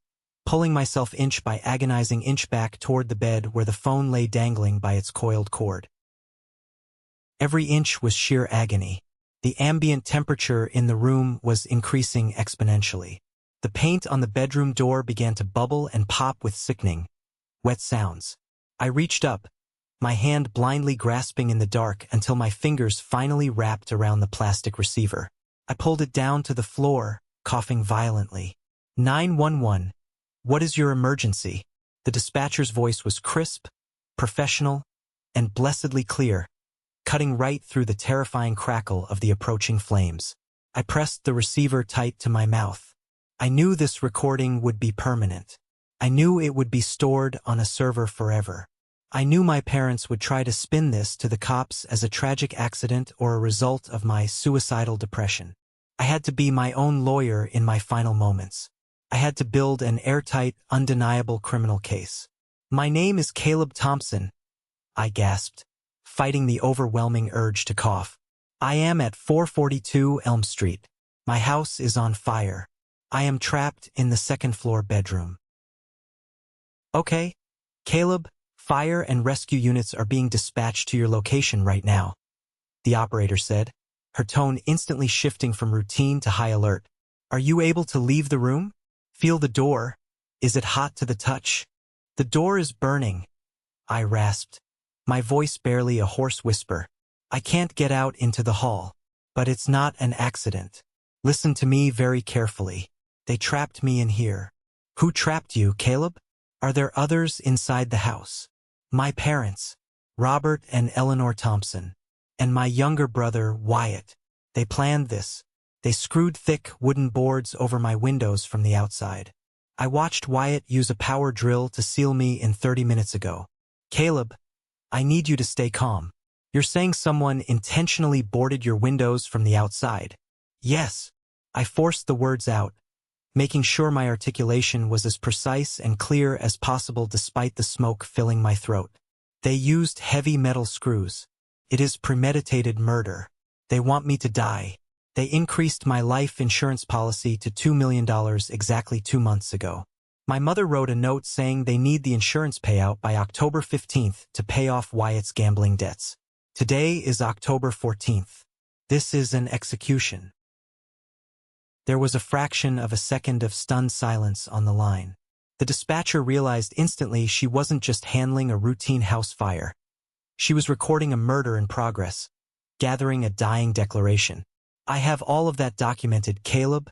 pulling myself inch by agonizing inch back toward the bed where the phone lay dangling by its coiled cord. Every inch was sheer agony. The ambient temperature in the room was increasing exponentially. The paint on the bedroom door began to bubble and pop with sickening, wet sounds. I reached up, my hand blindly grasping in the dark until my fingers finally wrapped around the plastic receiver. I pulled it down to the floor, coughing violently. 911. What is your emergency? The dispatcher's voice was crisp, professional, and blessedly clear, cutting right through the terrifying crackle of the approaching flames. I pressed the receiver tight to my mouth. I knew this recording would be permanent. I knew it would be stored on a server forever. I knew my parents would try to spin this to the cops as a tragic accident or a result of my suicidal depression. I had to be my own lawyer in my final moments. I had to build an airtight, undeniable criminal case. My name is Caleb Thompson, I gasped, fighting the overwhelming urge to cough. I am at 442 Elm Street. My house is on fire. I am trapped in the second-floor bedroom. Okay, Caleb, fire and rescue units are being dispatched to your location right now, the operator said, her tone instantly shifting from routine to high alert. Are you able to leave the room? Feel the door. Is it hot to the touch? The door is burning, I rasped, my voice barely a hoarse whisper. I can't get out into the hall. But it's not an accident. Listen to me very carefully. They trapped me in here. Who trapped you, Caleb? Are there others inside the house? My parents, Robert and Eleanor Thompson, and my younger brother, Wyatt. They planned this. They screwed thick wooden boards over my windows from the outside. I watched Wyatt use a power drill to seal me in 30 minutes ago. Caleb, I need you to stay calm. You're saying someone intentionally boarded your windows from the outside? Yes. I forced the words out, making sure my articulation was as precise and clear as possible despite the smoke filling my throat. They used heavy metal screws. It is premeditated murder. They want me to die. They increased my life insurance policy to $2 million exactly 2 months ago. My mother wrote a note saying they need the insurance payout by October 15th to pay off Wyatt's gambling debts. Today is October 14th. This is an execution. There was a fraction of a second of stunned silence on the line. The dispatcher realized instantly she wasn't just handling a routine house fire. She was recording a murder in progress, gathering a dying declaration. I have all of that documented, Caleb.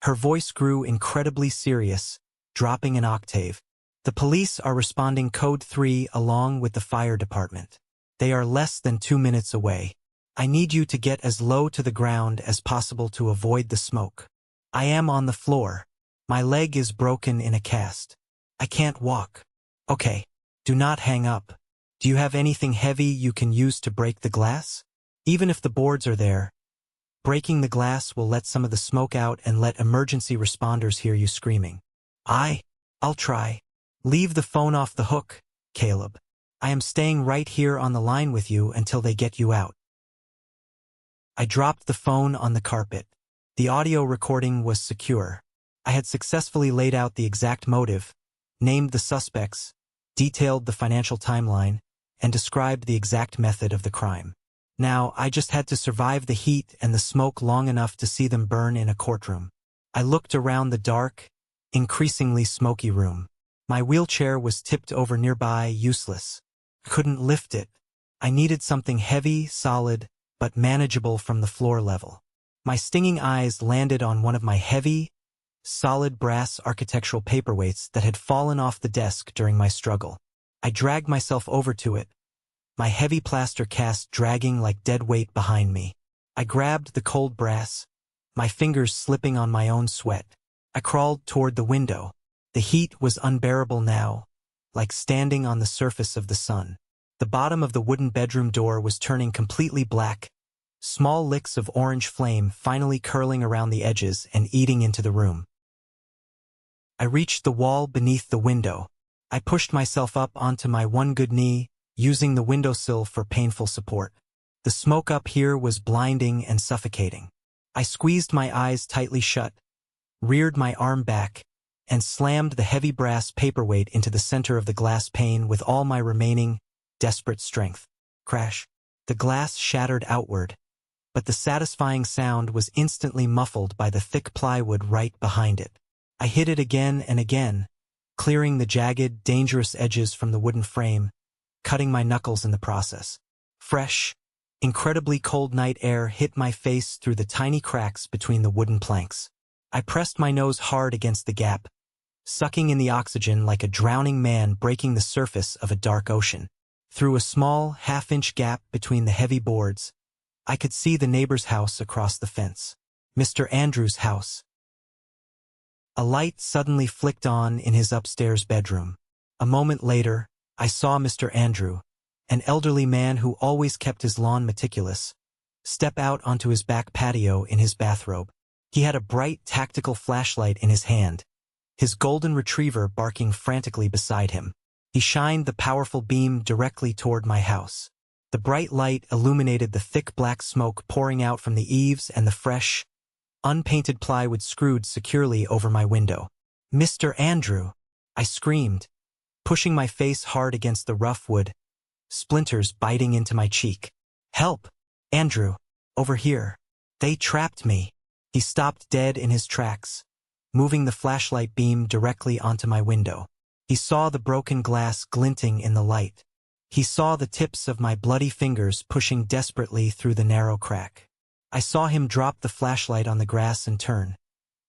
Her voice grew incredibly serious, dropping an octave. The police are responding code 3 along with the fire department. They are less than 2 minutes away. I need you to get as low to the ground as possible to avoid the smoke. I am on the floor. My leg is broken in a cast. I can't walk. Okay. Do not hang up. Do you have anything heavy you can use to break the glass? Even if the boards are there, breaking the glass will let some of the smoke out and let emergency responders hear you screaming. I'll try. Leave the phone off the hook, Caleb. I am staying right here on the line with you until they get you out. I dropped the phone on the carpet. The audio recording was secure. I had successfully laid out the exact motive, named the suspects, detailed the financial timeline, and described the exact method of the crime. Now, I just had to survive the heat and the smoke long enough to see them burn in a courtroom. I looked around the dark, increasingly smoky room. My wheelchair was tipped over nearby, useless. I couldn't lift it. I needed something heavy, solid, but manageable from the floor level. My stinging eyes landed on one of my heavy, solid brass architectural paperweights that had fallen off the desk during my struggle. I dragged myself over to it, my heavy plaster cast dragging like dead weight behind me. I grabbed the cold brass, my fingers slipping on my own sweat. I crawled toward the window. The heat was unbearable now, like standing on the surface of the sun. The bottom of the wooden bedroom door was turning completely black, small licks of orange flame finally curling around the edges and eating into the room. I reached the wall beneath the window. I pushed myself up onto my one good knee, using the windowsill for painful support. The smoke up here was blinding and suffocating. I squeezed my eyes tightly shut, reared my arm back, and slammed the heavy brass paperweight into the center of the glass pane with all my remaining, desperate strength. Crash. The glass shattered outward, but the satisfying sound was instantly muffled by the thick plywood right behind it. I hit it again and again, clearing the jagged, dangerous edges from the wooden frame, cutting my knuckles in the process. Fresh, incredibly cold night air hit my face through the tiny cracks between the wooden planks. I pressed my nose hard against the gap, sucking in the oxygen like a drowning man breaking the surface of a dark ocean. Through a small, half-inch gap between the heavy boards, I could see the neighbor's house across the fence. Mr. Andrews' house. A light suddenly flicked on in his upstairs bedroom. A moment later, I saw Mr. Andrew, an elderly man who always kept his lawn meticulous, step out onto his back patio in his bathrobe. He had a bright tactical flashlight in his hand, his golden retriever barking frantically beside him. He shined the powerful beam directly toward my house. The bright light illuminated the thick black smoke pouring out from the eaves and the fresh, unpainted plywood screwed securely over my window. "Mr. Andrew!" I screamed, pushing my face hard against the rough wood, splinters biting into my cheek. "Help! Andrew! Over here! They trapped me!" He stopped dead in his tracks, moving the flashlight beam directly onto my window. He saw the broken glass glinting in the light. He saw the tips of my bloody fingers pushing desperately through the narrow crack. I saw him drop the flashlight on the grass and turn,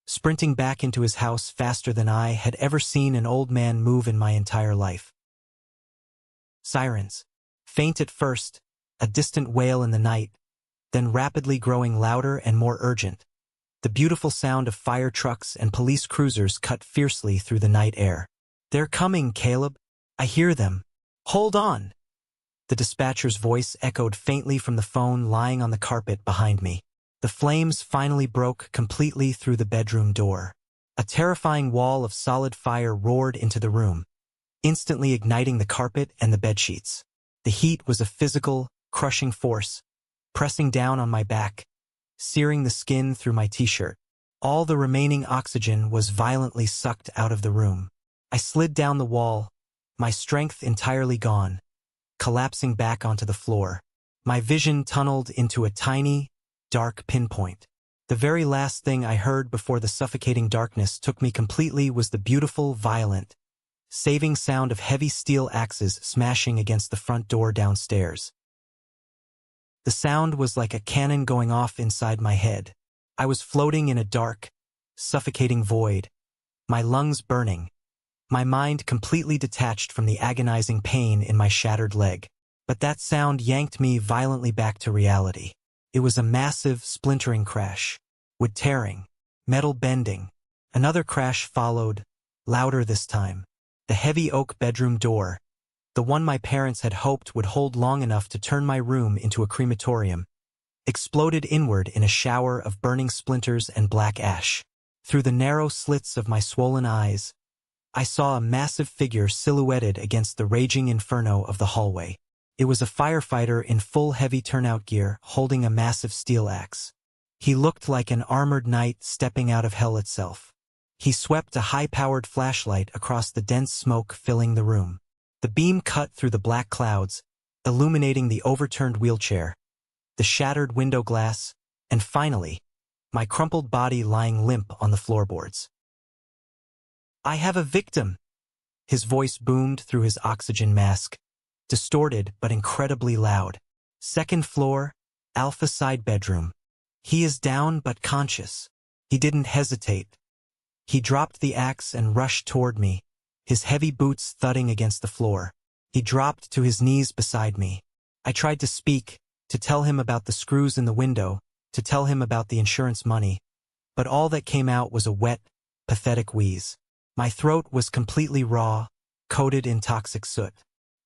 sprinting back into his house faster than I had ever seen an old man move in my entire life. Sirens. Faint at first, a distant wail in the night, then rapidly growing louder and more urgent. The beautiful sound of fire trucks and police cruisers cut fiercely through the night air. "They're coming, Caleb. I hear them. Hold on." The dispatcher's voice echoed faintly from the phone lying on the carpet behind me. The flames finally broke completely through the bedroom door. A terrifying wall of solid fire roared into the room, instantly igniting the carpet and the bedsheets. The heat was a physical, crushing force, pressing down on my back, searing the skin through my t-shirt. All the remaining oxygen was violently sucked out of the room. I slid down the wall, my strength entirely gone, collapsing back onto the floor. My vision tunneled into a tiny, dark pinpoint. The very last thing I heard before the suffocating darkness took me completely was the beautiful, violent, saving sound of heavy steel axes smashing against the front door downstairs. The sound was like a cannon going off inside my head. I was floating in a dark, suffocating void, my lungs burning, my mind completely detached from the agonizing pain in my shattered leg. But that sound yanked me violently back to reality. It was a massive, splintering crash, wood tearing, metal bending. Another crash followed, louder this time. The heavy oak bedroom door, the one my parents had hoped would hold long enough to turn my room into a crematorium, exploded inward in a shower of burning splinters and black ash. Through the narrow slits of my swollen eyes, I saw a massive figure silhouetted against the raging inferno of the hallway. It was a firefighter in full heavy turnout gear, holding a massive steel axe. He looked like an armored knight stepping out of hell itself. He swept a high-powered flashlight across the dense smoke filling the room. The beam cut through the black clouds, illuminating the overturned wheelchair, the shattered window glass, and finally, my crumpled body lying limp on the floorboards. "I have a victim!" His voice boomed through his oxygen mask, distorted but incredibly loud. "Second floor, Alpha side bedroom. He is down but conscious." He didn't hesitate. He dropped the axe and rushed toward me, his heavy boots thudding against the floor. He dropped to his knees beside me. I tried to speak, to tell him about the screws in the window, to tell him about the insurance money, but all that came out was a wet, pathetic wheeze. My throat was completely raw, coated in toxic soot.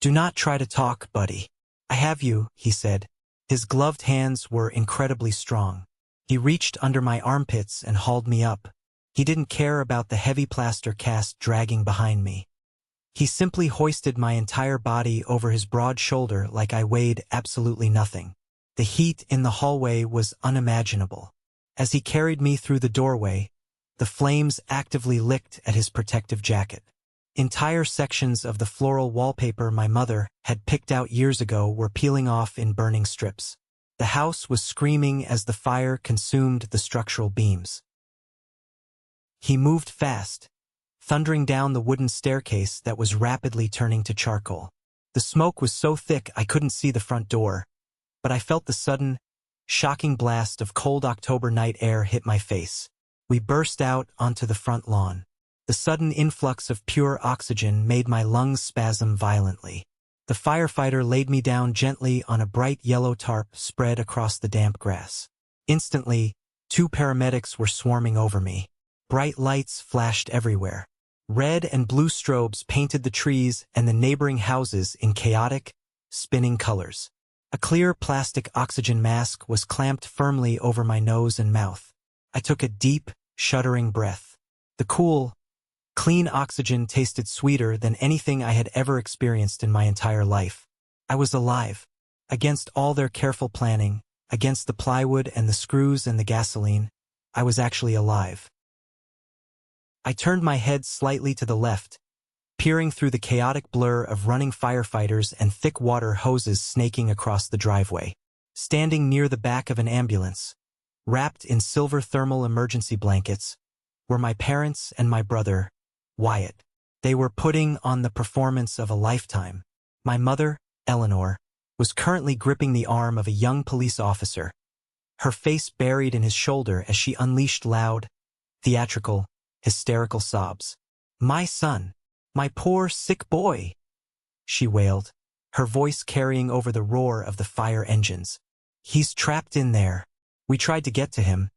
"Do not try to talk, buddy. I have you," he said. His gloved hands were incredibly strong. He reached under my armpits and hauled me up. He didn't care about the heavy plaster cast dragging behind me. He simply hoisted my entire body over his broad shoulder like I weighed absolutely nothing. The heat in the hallway was unimaginable. As he carried me through the doorway, the flames actively licked at his protective jacket. Entire sections of the floral wallpaper my mother had picked out years ago were peeling off in burning strips. The house was screaming as the fire consumed the structural beams. He moved fast, thundering down the wooden staircase that was rapidly turning to charcoal. The smoke was so thick I couldn't see the front door, but I felt the sudden, shocking blast of cold October night air hit my face. We burst out onto the front lawn. The sudden influx of pure oxygen made my lungs spasm violently. The firefighter laid me down gently on a bright yellow tarp spread across the damp grass. Instantly, 2 paramedics were swarming over me. Bright lights flashed everywhere. Red and blue strobes painted the trees and the neighboring houses in chaotic, spinning colors. A clear plastic oxygen mask was clamped firmly over my nose and mouth. I took a deep, shuddering breath. The cool, clean oxygen tasted sweeter than anything I had ever experienced in my entire life. I was alive. Against all their careful planning, against the plywood and the screws and the gasoline, I was actually alive. I turned my head slightly to the left, peering through the chaotic blur of running firefighters and thick water hoses snaking across the driveway. Standing near the back of an ambulance, wrapped in silver thermal emergency blankets, were my parents and my brother, Wyatt. They were putting on the performance of a lifetime. My mother, Eleanor, was currently gripping the arm of a young police officer, her face buried in his shoulder as she unleashed loud, theatrical, hysterical sobs. "My son, my poor sick boy," she wailed, her voice carrying over the roar of the fire engines. "He's trapped in there. We tried to get to him,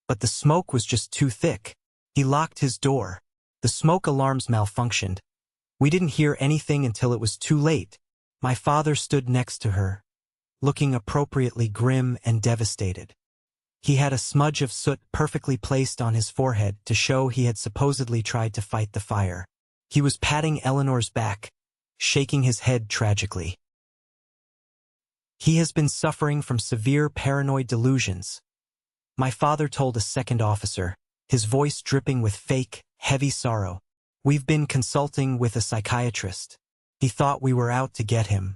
but the smoke was just too thick. He locked his door. The smoke alarms malfunctioned. We didn't hear anything until it was too late. My father stood next to her, looking appropriately grim and devastated. He had a smudge of soot perfectly placed on his forehead to show he had supposedly tried to fight the fire. He was patting Eleanor's back, shaking his head tragically. He has been suffering from severe paranoid delusions, my father told a second officer, his voice dripping with fake, heavy sorrow. We've been consulting with a psychiatrist. He thought we were out to get him.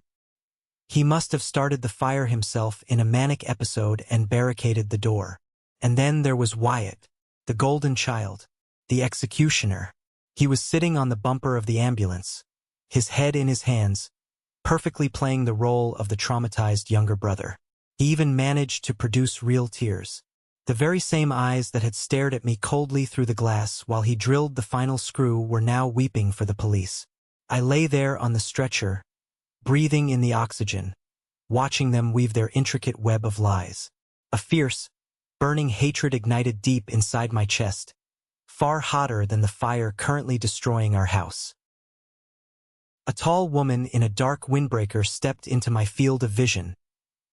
He must have started the fire himself in a manic episode and barricaded the door. And then there was Wyatt, the golden child, the executioner. He was sitting on the bumper of the ambulance, his head in his hands, perfectly playing the role of the traumatized younger brother. He even managed to produce real tears. The very same eyes that had stared at me coldly through the glass while he drilled the final screw were now weeping for the police. I lay there on the stretcher, breathing in the oxygen, watching them weave their intricate web of lies. A fierce, burning hatred ignited deep inside my chest, far hotter than the fire currently destroying our house. A tall woman in a dark windbreaker stepped into my field of vision,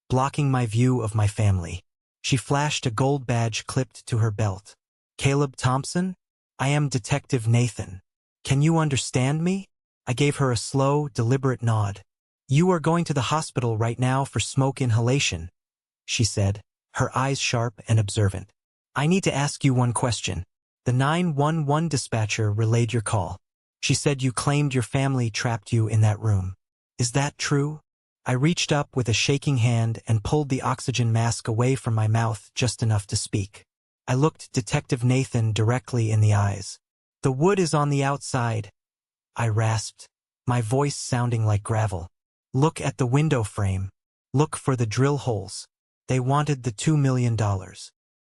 blocking my view of my family. She flashed a gold badge clipped to her belt. Caleb Thompson? I am Detective Nathan. Can you understand me? I gave her a slow, deliberate nod. You are going to the hospital right now for smoke inhalation, she said, her eyes sharp and observant. I need to ask you one question. The 911 dispatcher relayed your call. She said you claimed your family trapped you in that room. Is that true? I reached up with a shaking hand and pulled the oxygen mask away from my mouth just enough to speak. I looked Detective Nathan directly in the eyes. The wood is on the outside, I rasped, my voice sounding like gravel. Look at the window frame. Look for the drill holes. They wanted the $2 million.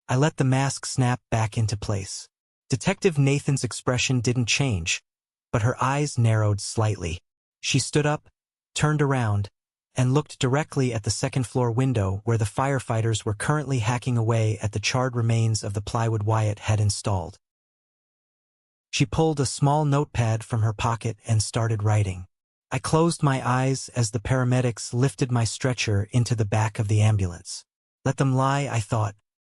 I let the mask snap back into place. Detective Nathan's expression didn't change, but her eyes narrowed slightly. She stood up, turned around, and looked directly at the second-floor window where the firefighters were currently hacking away at the charred remains of the plywood Wyatt had installed. She pulled a small notepad from her pocket and started writing. I closed my eyes as the paramedics lifted my stretcher into the back of the ambulance. Let them lie, I thought.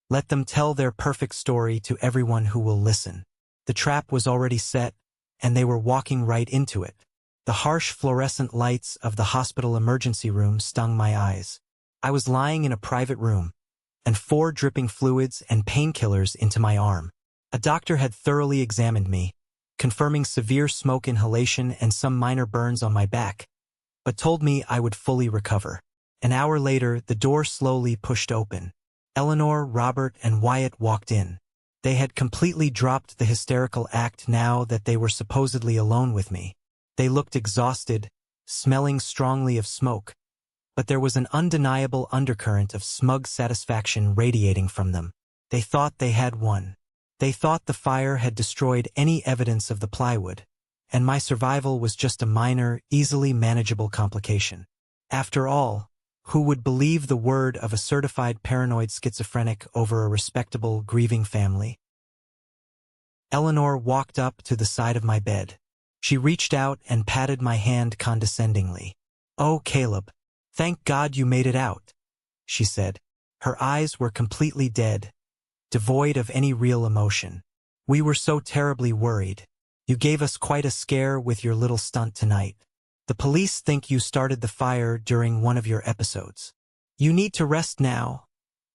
Let them tell their perfect story to everyone who will listen. The trap was already set, and they were walking right into it. The harsh fluorescent lights of the hospital emergency room stung my eyes. I was lying in a private room, and 4 dripping fluids and painkillers into my arm. A doctor had thoroughly examined me, confirming severe smoke inhalation and some minor burns on my back, but told me I would fully recover. An hour later, the door slowly pushed open. Eleanor, Robert, and Wyatt walked in. They had completely dropped the hysterical act now that they were supposedly alone with me. They looked exhausted, smelling strongly of smoke, but there was an undeniable undercurrent of smug satisfaction radiating from them. They thought they had won. They thought the fire had destroyed any evidence of the plywood, and my survival was just a minor, easily manageable complication. After all, who would believe the word of a certified paranoid schizophrenic over a respectable, grieving family? Eleanor walked up to the side of my bed. She reached out and patted my hand condescendingly. "Oh, Caleb, thank God you made it out," she said. Her eyes were completely dead, devoid of any real emotion. "We were so terribly worried. You gave us quite a scare with your little stunt tonight. The police think you started the fire during one of your episodes. You need to rest now,"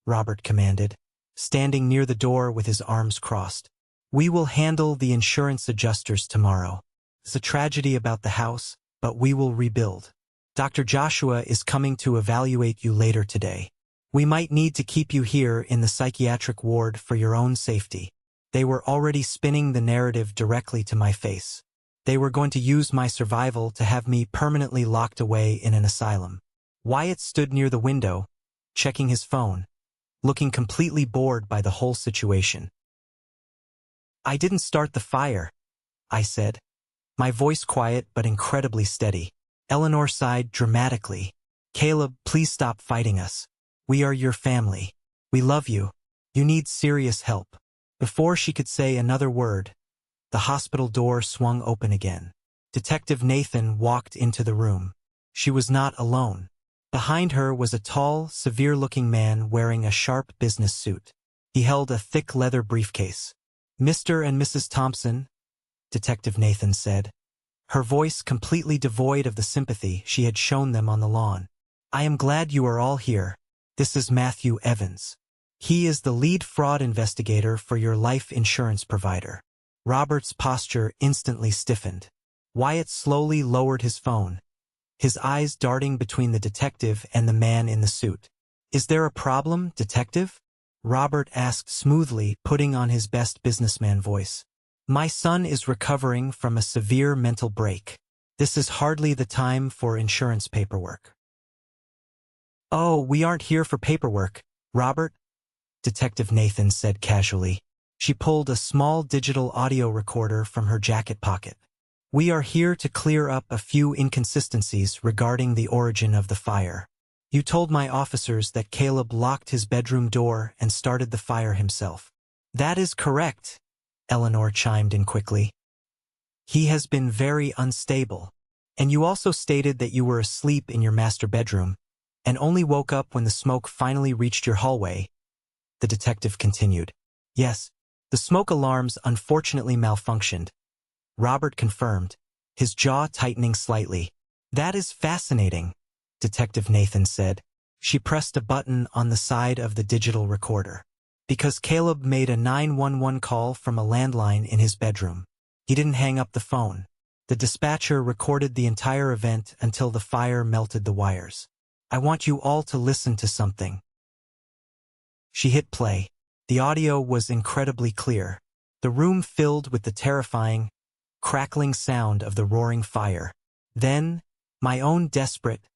Robert commanded, standing near the door with his arms crossed. "We will handle the insurance adjusters tomorrow. It's a tragedy about the house, but we will rebuild. Dr. Joshua is coming to evaluate you later today. We might need to keep you here in the psychiatric ward for your own safety." They were already spinning the narrative directly to my face. They were going to use my survival to have me permanently locked away in an asylum. Wyatt stood near the window, checking his phone, looking completely bored by the whole situation. "I didn't start the fire," I said, my voice quiet but incredibly steady. Eleanor sighed dramatically. "Caleb, please stop fighting us. We are your family. We love you. You need serious help." Before she could say another word, the hospital door swung open again. Detective Nathan walked into the room. She was not alone. Behind her was a tall, severe-looking man wearing a sharp business suit. He held a thick leather briefcase. "Mr. and Mrs. Thompson," Detective Nathan said, her voice completely devoid of the sympathy she had shown them on the lawn. "I am glad you are all here. This is Matthew Evans. He is the lead fraud investigator for your life insurance provider." Robert's posture instantly stiffened. Wyatt slowly lowered his phone, his eyes darting between the detective and the man in the suit. "Is there a problem, detective?" Robert asked smoothly, putting on his best businessman voice. "My son is recovering from a severe mental break. This is hardly the time for insurance paperwork." "Oh, we aren't here for paperwork, Robert," Detective Nathan said casually. She pulled a small digital audio recorder from her jacket pocket. "We are here to clear up a few inconsistencies regarding the origin of the fire. You told my officers that Caleb locked his bedroom door and started the fire himself." "That is correct," Eleanor chimed in quickly. "He has been very unstable. And you also stated that you were asleep in your master bedroom and only woke up when the smoke finally reached your hallway," the detective continued. "Yes, the smoke alarms unfortunately malfunctioned," Robert confirmed, his jaw tightening slightly. "That is fascinating," Detective Nathan said. She pressed a button on the side of the digital recorder. "Because Caleb made a 911 call from a landline in his bedroom. He didn't hang up the phone. The dispatcher recorded the entire event until the fire melted the wires. I want you all to listen to something." She hit play. The audio was incredibly clear. The room filled with the terrifying, crackling sound of the roaring fire. Then, my own desperate,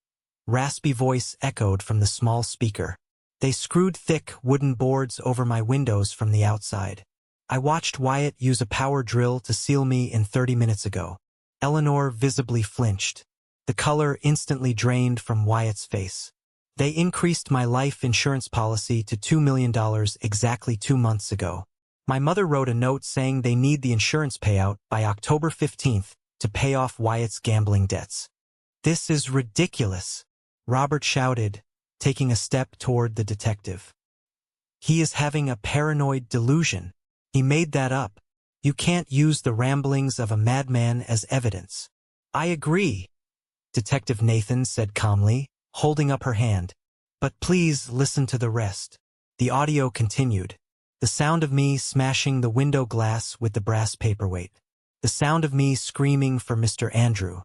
raspy voice echoed from the small speaker. "They screwed thick wooden boards over my windows from the outside. I watched Wyatt use a power drill to seal me in 30 minutes ago." Eleanor visibly flinched. The color instantly drained from Wyatt's face. "They increased my life insurance policy to $2 million exactly 2 months ago. My mother wrote a note saying they need the insurance payout by October 15th to pay off Wyatt's gambling debts." "This is ridiculous," Robert shouted, taking a step toward the detective. "He is having a paranoid delusion. He made that up. You can't use the ramblings of a madman as evidence." "I agree," Detective Nathan said calmly, holding up her hand. "But please listen to the rest." The audio continued. The sound of me smashing the window glass with the brass paperweight. The sound of me screaming for Mr. Andrew.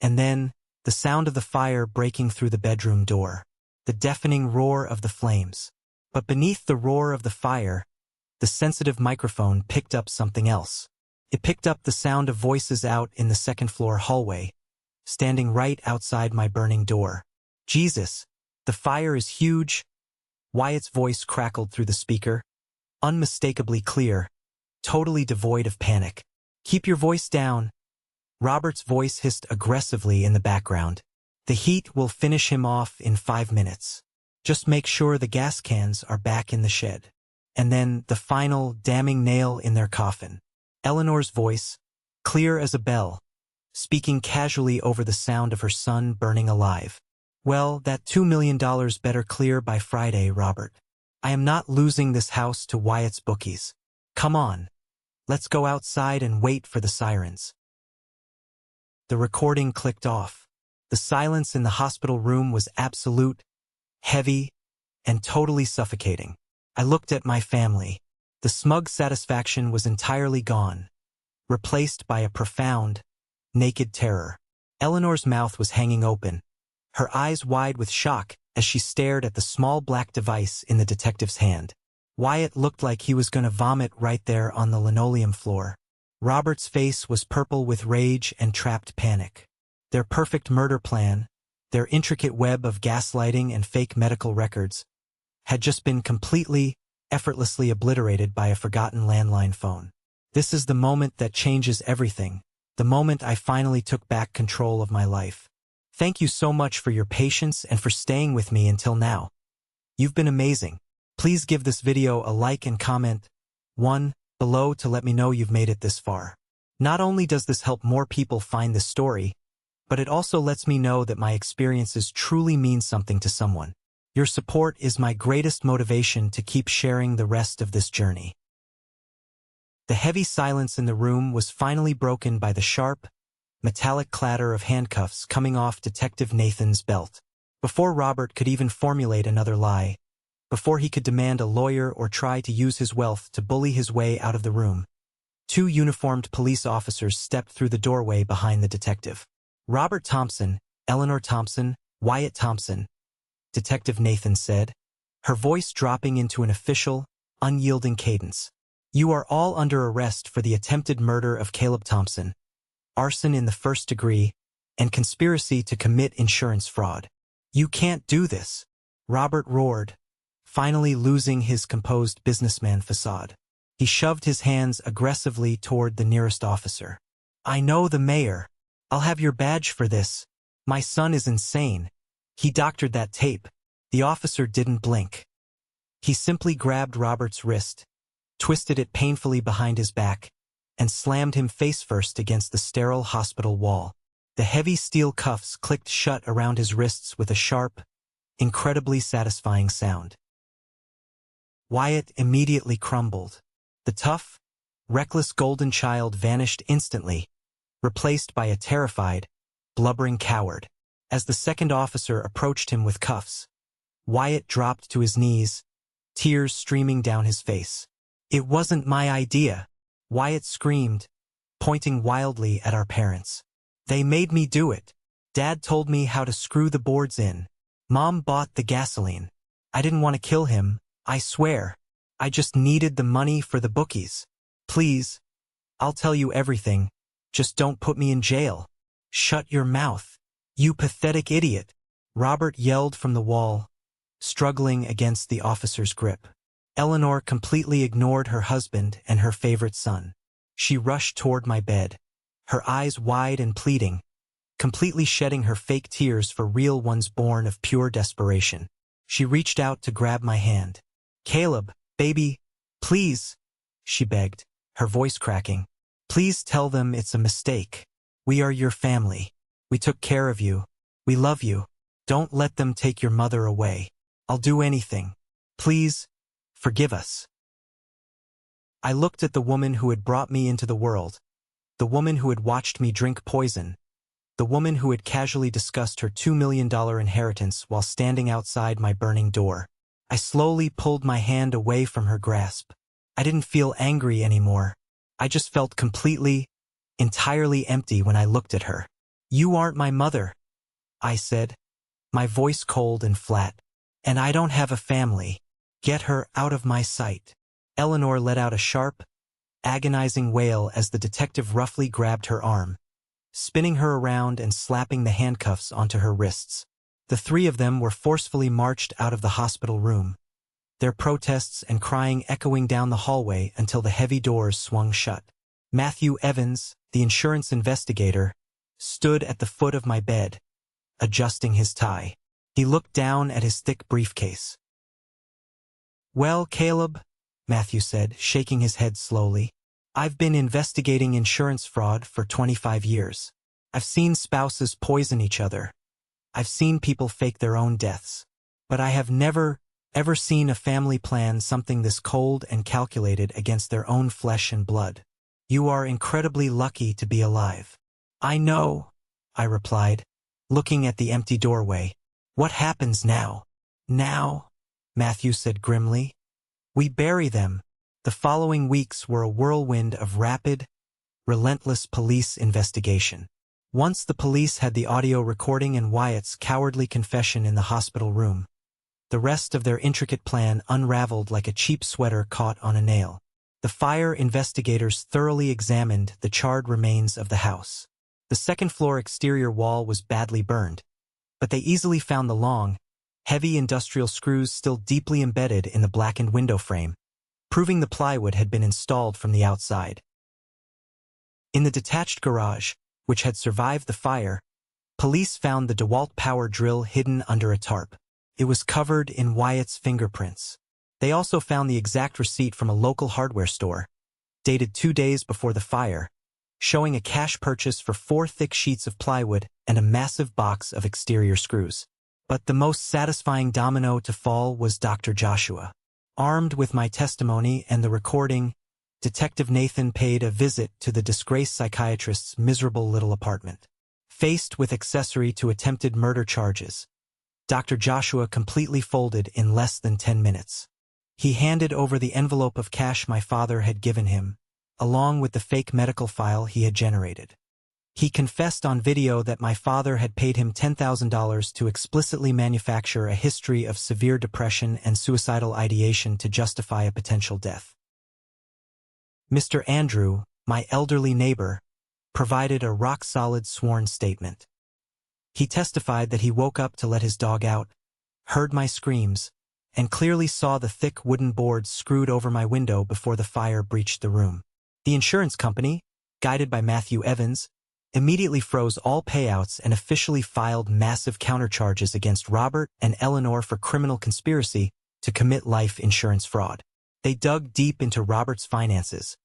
And then, the sound of the fire breaking through the bedroom door. The deafening roar of the flames. But beneath the roar of the fire, the sensitive microphone picked up something else. It picked up the sound of voices out in the second-floor hallway, standing right outside my burning door. "Jesus, the fire is huge," Wyatt's voice crackled through the speaker, unmistakably clear, totally devoid of panic. "Keep your voice down," Robert's voice hissed aggressively in the background. "The heat will finish him off in 5 minutes. Just make sure the gas cans are back in the shed." And then the final damning nail in their coffin. Eleanor's voice, clear as a bell, speaking casually over the sound of her son burning alive. "Well, that $2 million better clear by Friday, Robert. I am not losing this house to Wyatt's bookies. Come on. Let's go outside and wait for the sirens." The recording clicked off. The silence in the hospital room was absolute, heavy, and totally suffocating. I looked at my family. The smug satisfaction was entirely gone, replaced by a profound, naked terror. Eleanor's mouth was hanging open, her eyes wide with shock as she stared at the small black device in the detective's hand. Wyatt looked like he was going to vomit right there on the linoleum floor. Robert's face was purple with rage and trapped panic. Their perfect murder plan, their intricate web of gaslighting and fake medical records, had just been completely, effortlessly obliterated by a forgotten landline phone. This is the moment that changes everything, the moment I finally took back control of my life. Thank you so much for your patience and for staying with me until now. You've been amazing. Please give this video a like and comment 1 below to let me know you've made it this far. Not only does this help more people find this story, but it also lets me know that my experiences truly mean something to someone. Your support is my greatest motivation to keep sharing the rest of this journey. The heavy silence in the room was finally broken by the sharp, metallic clatter of handcuffs coming off Detective Nathan's belt. Before Robert could even formulate another lie, before he could demand a lawyer or try to use his wealth to bully his way out of the room, 2 uniformed police officers stepped through the doorway behind the detective. Robert Thompson, Eleanor Thompson, Wyatt Thompson, Detective Nathan said, her voice dropping into an official, unyielding cadence. You are all under arrest for the attempted murder of Caleb Thompson, arson in the 1st degree, and conspiracy to commit insurance fraud. You can't do this, Robert roared, finally losing his composed businessman facade. He shoved his hands aggressively toward the nearest officer. I know the mayor. I'll have your badge for this. My son is insane. He doctored that tape. The officer didn't blink. He simply grabbed Robert's wrist, twisted it painfully behind his back, and slammed him face-first against the sterile hospital wall. The heavy steel cuffs clicked shut around his wrists with a sharp, incredibly satisfying sound. Wyatt immediately crumbled. The tough, reckless golden child vanished instantly, replaced by a terrified, blubbering coward. As the second officer approached him with cuffs, Wyatt dropped to his knees, tears streaming down his face. It wasn't my idea, Wyatt screamed, pointing wildly at our parents. They made me do it. Dad told me how to screw the boards in. Mom bought the gasoline. I didn't want to kill him, I swear. I just needed the money for the bookies. Please, I'll tell you everything. Just don't put me in jail. Shut your mouth, you pathetic idiot, Robert yelled from the wall, struggling against the officer's grip. Eleanor completely ignored her husband and her favorite son. She rushed toward my bed, her eyes wide and pleading, completely shedding her fake tears for real ones born of pure desperation. She reached out to grab my hand. Caleb, baby, please, she begged, her voice cracking. Please tell them it's a mistake. We are your family. We took care of you. We love you. Don't let them take your mother away. I'll do anything. Please, forgive us. I looked at the woman who had brought me into the world, the woman who had watched me drink poison, the woman who had casually discussed her $2 million inheritance while standing outside my burning door. I slowly pulled my hand away from her grasp. I didn't feel angry anymore. I just felt completely, entirely empty when I looked at her. You aren't my mother, I said, my voice cold and flat. And I don't have a family. Get her out of my sight. Eleanor let out a sharp, agonizing wail as the detective roughly grabbed her arm, spinning her around and slapping the handcuffs onto her wrists. The 3 of them were forcefully marched out of the hospital room, their protests and crying echoing down the hallway until the heavy doors swung shut. Matthew Evans, the insurance investigator, stood at the foot of my bed, adjusting his tie. He looked down at his thick briefcase. Well, Caleb, Matthew said, shaking his head slowly, I've been investigating insurance fraud for 25 years. I've seen spouses poison each other. I've seen people fake their own deaths. But I have never, ever seen a family plan something this cold and calculated against their own flesh and blood. You are incredibly lucky to be alive. I know, I replied, looking at the empty doorway. What happens now? Now, Matthew said grimly. We bury them. The following weeks were a whirlwind of rapid, relentless police investigation. Once the police had the audio recording and Wyatt's cowardly confession in the hospital room, the rest of their intricate plan unraveled like a cheap sweater caught on a nail. The fire investigators thoroughly examined the charred remains of the house. The second-floor exterior wall was badly burned, but they easily found the long, heavy industrial screws still deeply embedded in the blackened window frame, proving the plywood had been installed from the outside. In the detached garage, which had survived the fire, police found the DeWalt power drill hidden under a tarp. It was covered in Wyatt's fingerprints. They also found the exact receipt from a local hardware store, dated 2 days before the fire, showing a cash purchase for 4 thick sheets of plywood and a massive box of exterior screws. But the most satisfying domino to fall was Dr. Joshua. Armed with my testimony and the recording, Detective Nathan paid a visit to the disgraced psychiatrist's miserable little apartment. Faced with accessory to attempted murder charges, Dr. Joshua completely folded in less than 10 minutes. He handed over the envelope of cash my father had given him, along with the fake medical file he had generated. He confessed on video that my father had paid him $10,000 to explicitly manufacture a history of severe depression and suicidal ideation to justify a potential death. Mr. Andrew, my elderly neighbor, provided a rock-solid sworn statement. He testified that he woke up to let his dog out, heard my screams, and clearly saw the thick wooden boards screwed over my window before the fire breached the room. The insurance company, guided by Matthew Evans, immediately froze all payouts and officially filed massive countercharges against Robert and Eleanor for criminal conspiracy to commit life insurance fraud. They dug deep into Robert's finances,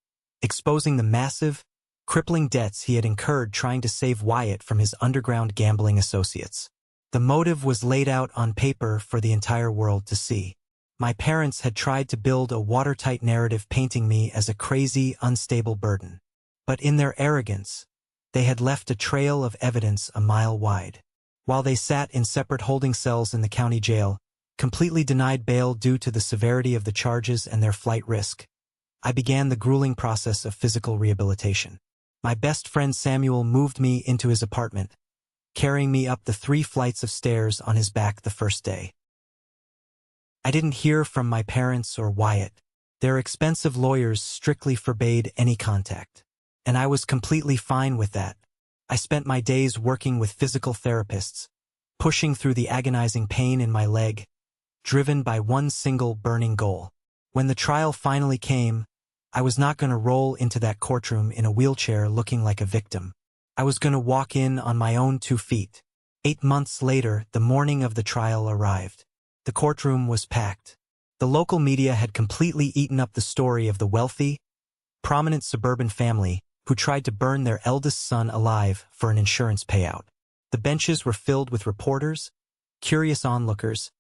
exposing the massive, crippling debts he had incurred trying to save Wyatt from his underground gambling associates. The motive was laid out on paper for the entire world to see. My parents had tried to build a watertight narrative painting me as a crazy, unstable burden. But in their arrogance, they had left a trail of evidence a mile wide. While they sat in separate holding cells in the county jail, completely denied bail due to the severity of the charges and their flight risk, I began the grueling process of physical rehabilitation. My best friend Samuel moved me into his apartment, carrying me up the 3 flights of stairs on his back the first day. I didn't hear from my parents or Wyatt. Their expensive lawyers strictly forbade any contact. And I was completely fine with that. I spent my days working with physical therapists, pushing through the agonizing pain in my leg, driven by one single burning goal. When the trial finally came, I was not going to roll into that courtroom in a wheelchair looking like a victim. I was going to walk in on my own 2 feet. 8 months later, the morning of the trial arrived. The courtroom was packed. The local media had completely eaten up the story of the wealthy, prominent suburban family who tried to burn their eldest son alive for an insurance payout. The benches were filled with reporters, curious onlookers,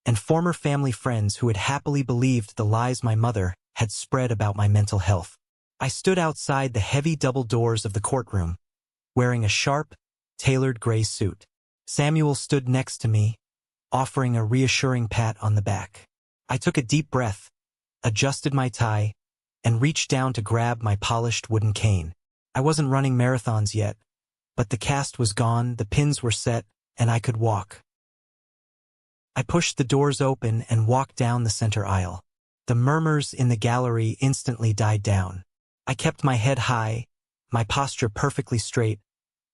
and former family friends who had happily believed the lies my mother had spread about my mental health. I stood outside the heavy double doors of the courtroom, wearing a sharp, tailored gray suit. Samuel stood next to me, offering a reassuring pat on the back. I took a deep breath, adjusted my tie, and reached down to grab my polished wooden cane. I wasn't running marathons yet, but the cast was gone, the pins were set, and I could walk. I pushed the doors open and walked down the center aisle. The murmurs in the gallery instantly died down. I kept my head high, my posture perfectly straight,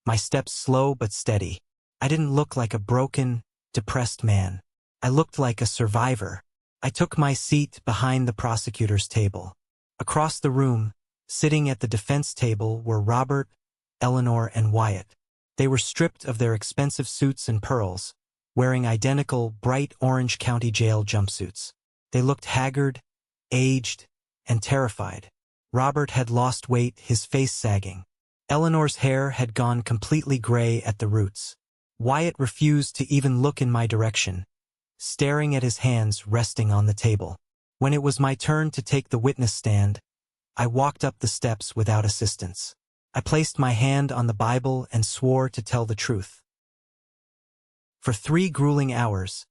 my steps slow but steady. I didn't look like a broken, depressed man. I looked like a survivor. I took my seat behind the prosecutor's table. Across the room, sitting at the defense table, were Robert, Eleanor, and Wyatt. They were stripped of their expensive suits and pearls, wearing identical bright orange county jail jumpsuits. They looked haggard, aged, and terrified. Robert had lost weight, his face sagging. Eleanor's hair had gone completely gray at the roots. Wyatt refused to even look in my direction, staring at his hands resting on the table. When it was my turn to take the witness stand, I walked up the steps without assistance. I placed my hand on the Bible and swore to tell the truth. For 3 grueling hours,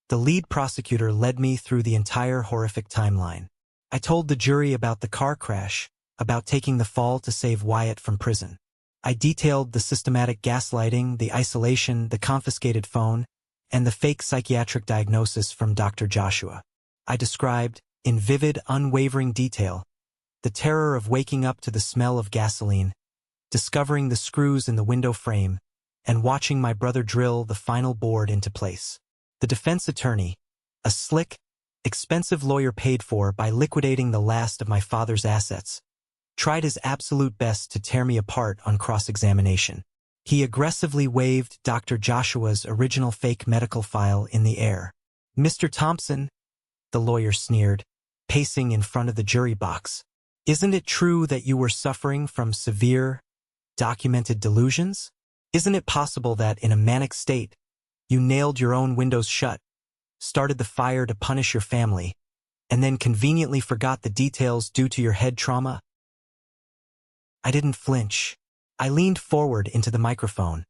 the lead prosecutor led me through the entire horrific timeline. I told the jury about the car crash, about taking the fall to save Wyatt from prison. I detailed the systematic gaslighting, the isolation, the confiscated phone, and the fake psychiatric diagnosis from Dr. Joshua. I described, in vivid, unwavering detail, the terror of waking up to the smell of gasoline, discovering the screws in the window frame, and watching my brother drill the final board into place. The defense attorney, a slick, expensive lawyer paid for by liquidating the last of my father's assets, tried his absolute best to tear me apart on cross-examination. He aggressively waved Dr. Joshua's original fake medical file in the air. "Mr. Thompson, the lawyer sneered, pacing in front of the jury box. Isn't it true that you were suffering from severe, documented delusions? Isn't it possible that in a manic state, you nailed your own windows shut, started the fire to punish your family, and then conveniently forgot the details due to your head trauma? I didn't flinch. I leaned forward into the microphone,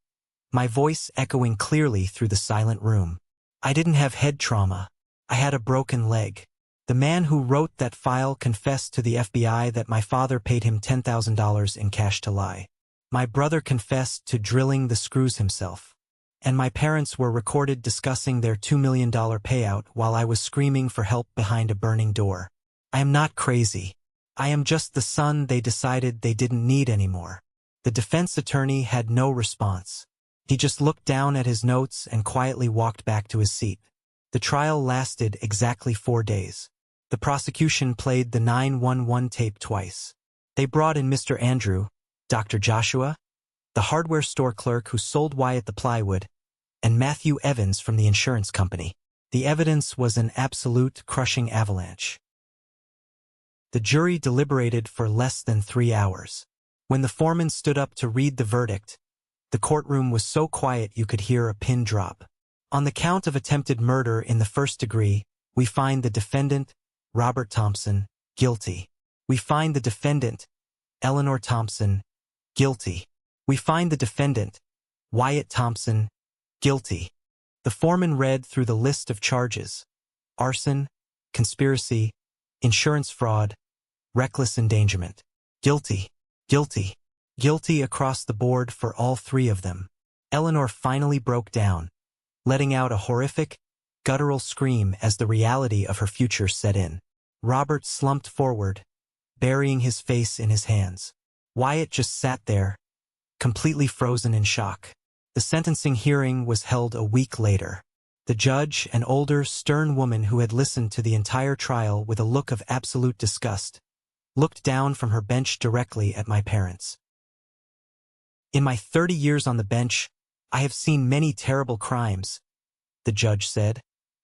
my voice echoing clearly through the silent room. I didn't have head trauma. I had a broken leg. The man who wrote that file confessed to the FBI that my father paid him $10,000 in cash to lie. My brother confessed to drilling the screws himself. And my parents were recorded discussing their $2 million payout while I was screaming for help behind a burning door. I am not crazy. I am just the son they decided they didn't need anymore. The defense attorney had no response. He just looked down at his notes and quietly walked back to his seat. The trial lasted exactly 4 days. The prosecution played the 911 tape twice. They brought in Mr. Andrew, Dr. Joshua, the hardware store clerk who sold Wyatt the plywood, and Matthew Evans from the insurance company. The evidence was an absolute crushing avalanche. The jury deliberated for less than 3 hours. When the foreman stood up to read the verdict, the courtroom was so quiet you could hear a pin drop. On the count of attempted murder in the first degree, we find the defendant, Robert Thompson, guilty. We find the defendant, Eleanor Thompson, guilty. We find the defendant, Wyatt Thompson, guilty. The foreman read through the list of charges: arson, conspiracy, insurance fraud, reckless endangerment. Guilty, guilty, guilty across the board for all 3 of them. Eleanor finally broke down, letting out a horrific, guttural scream as the reality of her future set in. Robert slumped forward, burying his face in his hands. Wyatt just sat there, completely frozen in shock. The sentencing hearing was held a week later. The judge, an older, stern woman who had listened to the entire trial with a look of absolute disgust, looked down from her bench directly at my parents. In my 30 years on the bench, I have seen many terrible crimes, the judge said,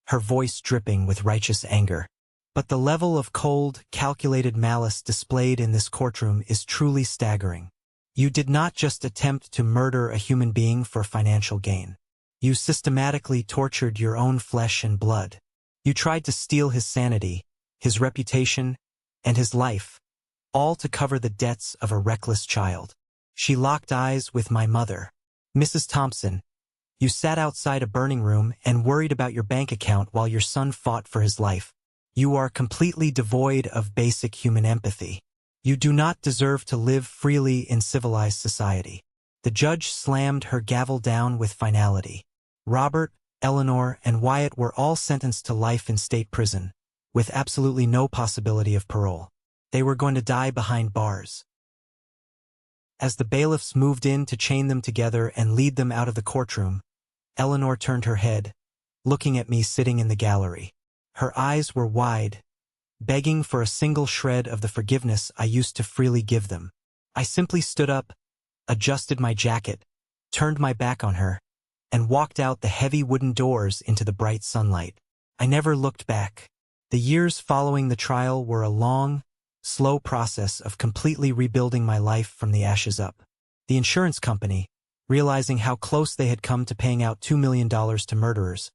her voice dripping with righteous anger. But the level of cold, calculated malice displayed in this courtroom is truly staggering. You did not just attempt to murder a human being for financial gain. You systematically tortured your own flesh and blood. You tried to steal his sanity, his reputation, and his life, all to cover the debts of a reckless child. She locked eyes with my mother. Mrs. Thompson, you sat outside a burning room and worried about your bank account while your son fought for his life. You are completely devoid of basic human empathy. You do not deserve to live freely in civilized society. The judge slammed her gavel down with finality. Robert, Eleanor, and Wyatt were all sentenced to life in state prison, with absolutely no possibility of parole. They were going to die behind bars. As the bailiffs moved in to chain them together and lead them out of the courtroom, Eleanor turned her head, looking at me sitting in the gallery. Her eyes were wide, begging for a single shred of the forgiveness I used to freely give them. I simply stood up, adjusted my jacket, turned my back on her, and walked out the heavy wooden doors into the bright sunlight. I never looked back. The years following the trial were a long, slow process of completely rebuilding my life from the ashes up. The insurance company, realizing how close they had come to paying out $2 million to murderers,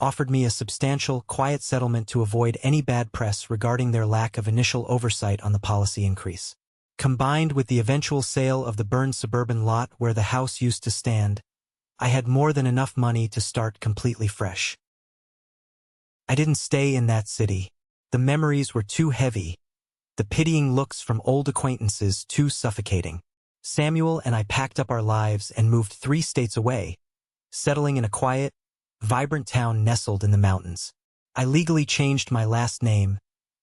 offered me a substantial, quiet settlement to avoid any bad press regarding their lack of initial oversight on the policy increase. Combined with the eventual sale of the burned suburban lot where the house used to stand, I had more than enough money to start completely fresh. I didn't stay in that city. The memories were too heavy, the pitying looks from old acquaintances too suffocating. Samuel and I packed up our lives and moved 3 states away, settling in a quiet, vibrant town nestled in the mountains. I legally changed my last name,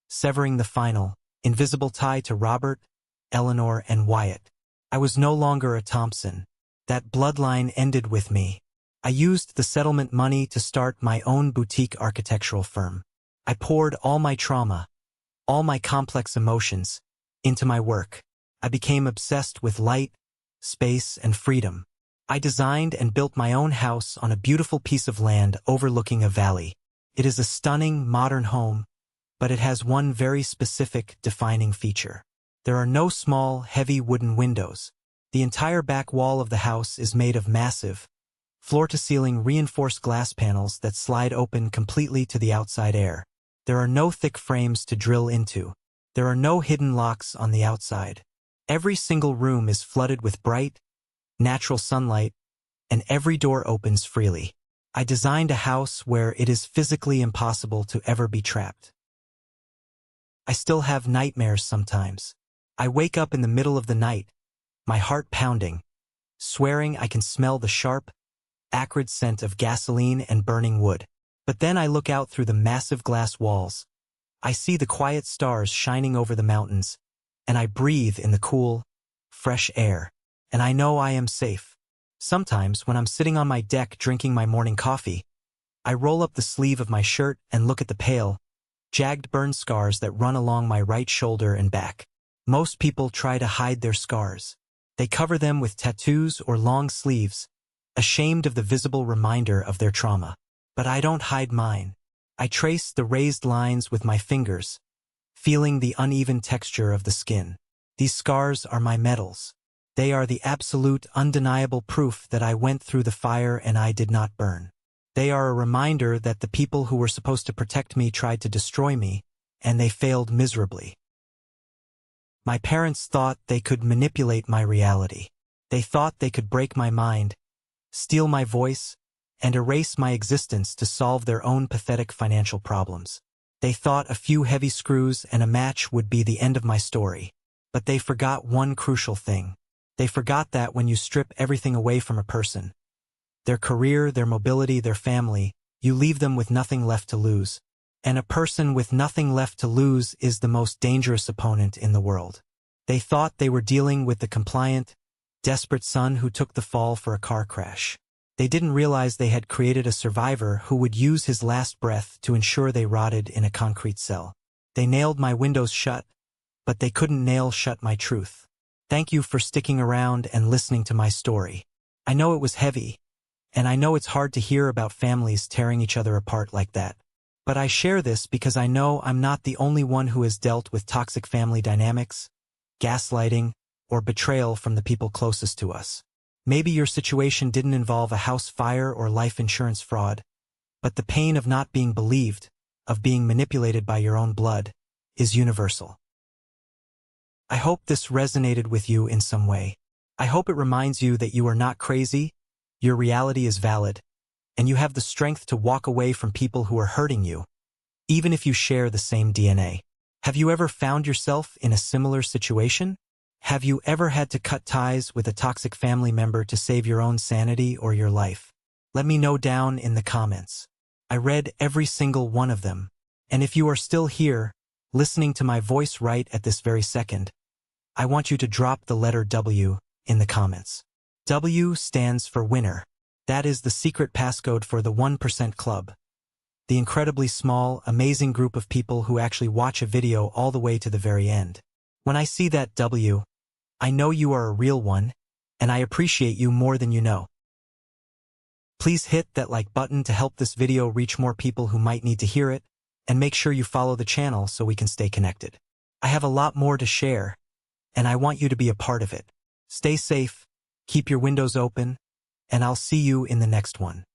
severing the final, invisible tie to Robert, Eleanor, and Wyatt. I was no longer a Thompson. That bloodline ended with me. I used the settlement money to start my own boutique architectural firm. I poured all my trauma, all my complex emotions, into my work. I became obsessed with light, space, and freedom. I designed and built my own house on a beautiful piece of land overlooking a valley. It is a stunning, modern home, but it has one very specific, defining feature. There are no small, heavy wooden windows. The entire back wall of the house is made of massive, floor-to-ceiling reinforced glass panels that slide open completely to the outside air. There are no thick frames to drill into. There are no hidden locks on the outside. Every single room is flooded with bright, natural sunlight, and every door opens freely. I designed a house where it is physically impossible to ever be trapped. I still have nightmares sometimes. I wake up in the middle of the night, my heart pounding, swearing I can smell the sharp, acrid scent of gasoline and burning wood. But then I look out through the massive glass walls. I see the quiet stars shining over the mountains, and I breathe in the cool, fresh air, and I know I am safe. Sometimes, when I'm sitting on my deck drinking my morning coffee, I roll up the sleeve of my shirt and look at the pale, jagged burn scars that run along my right shoulder and back. Most people try to hide their scars. They cover them with tattoos or long sleeves, ashamed of the visible reminder of their trauma. But I don't hide mine. I trace the raised lines with my fingers, feeling the uneven texture of the skin. These scars are my medals. They are the absolute, undeniable proof that I went through the fire and I did not burn. They are a reminder that the people who were supposed to protect me tried to destroy me, and they failed miserably. My parents thought they could manipulate my reality. They thought they could break my mind, steal my voice, and erase my existence to solve their own pathetic financial problems. They thought a few heavy screws and a match would be the end of my story. But they forgot one crucial thing. They forgot that when you strip everything away from a person, their career, their mobility, their family, you leave them with nothing left to lose. And a person with nothing left to lose is the most dangerous opponent in the world. They thought they were dealing with the compliant, desperate son who took the fall for a car crash. They didn't realize they had created a survivor who would use his last breath to ensure they rotted in a concrete cell. They nailed my windows shut, but they couldn't nail shut my truth. Thank you for sticking around and listening to my story. I know it was heavy, and I know it's hard to hear about families tearing each other apart like that. But I share this because I know I'm not the only one who has dealt with toxic family dynamics, gaslighting, or betrayal from the people closest to us. Maybe your situation didn't involve a house fire or life insurance fraud, but the pain of not being believed, of being manipulated by your own blood, is universal. I hope this resonated with you in some way. I hope it reminds you that you are not crazy, your reality is valid, and you have the strength to walk away from people who are hurting you, even if you share the same DNA. Have you ever found yourself in a similar situation? Have you ever had to cut ties with a toxic family member to save your own sanity or your life? Let me know down in the comments. I read every single one of them, and if you are still here, listening to my voice right at this very second, I want you to drop the letter W in the comments. W stands for winner. That is the secret passcode for the 1% Club, the incredibly small, amazing group of people who actually watch a video all the way to the very end. When I see that W, I know you are a real one, and I appreciate you more than you know. Please hit that like button to help this video reach more people who might need to hear it, and make sure you follow the channel so we can stay connected. I have a lot more to share, and I want you to be a part of it. Stay safe, keep your windows open, and I'll see you in the next one.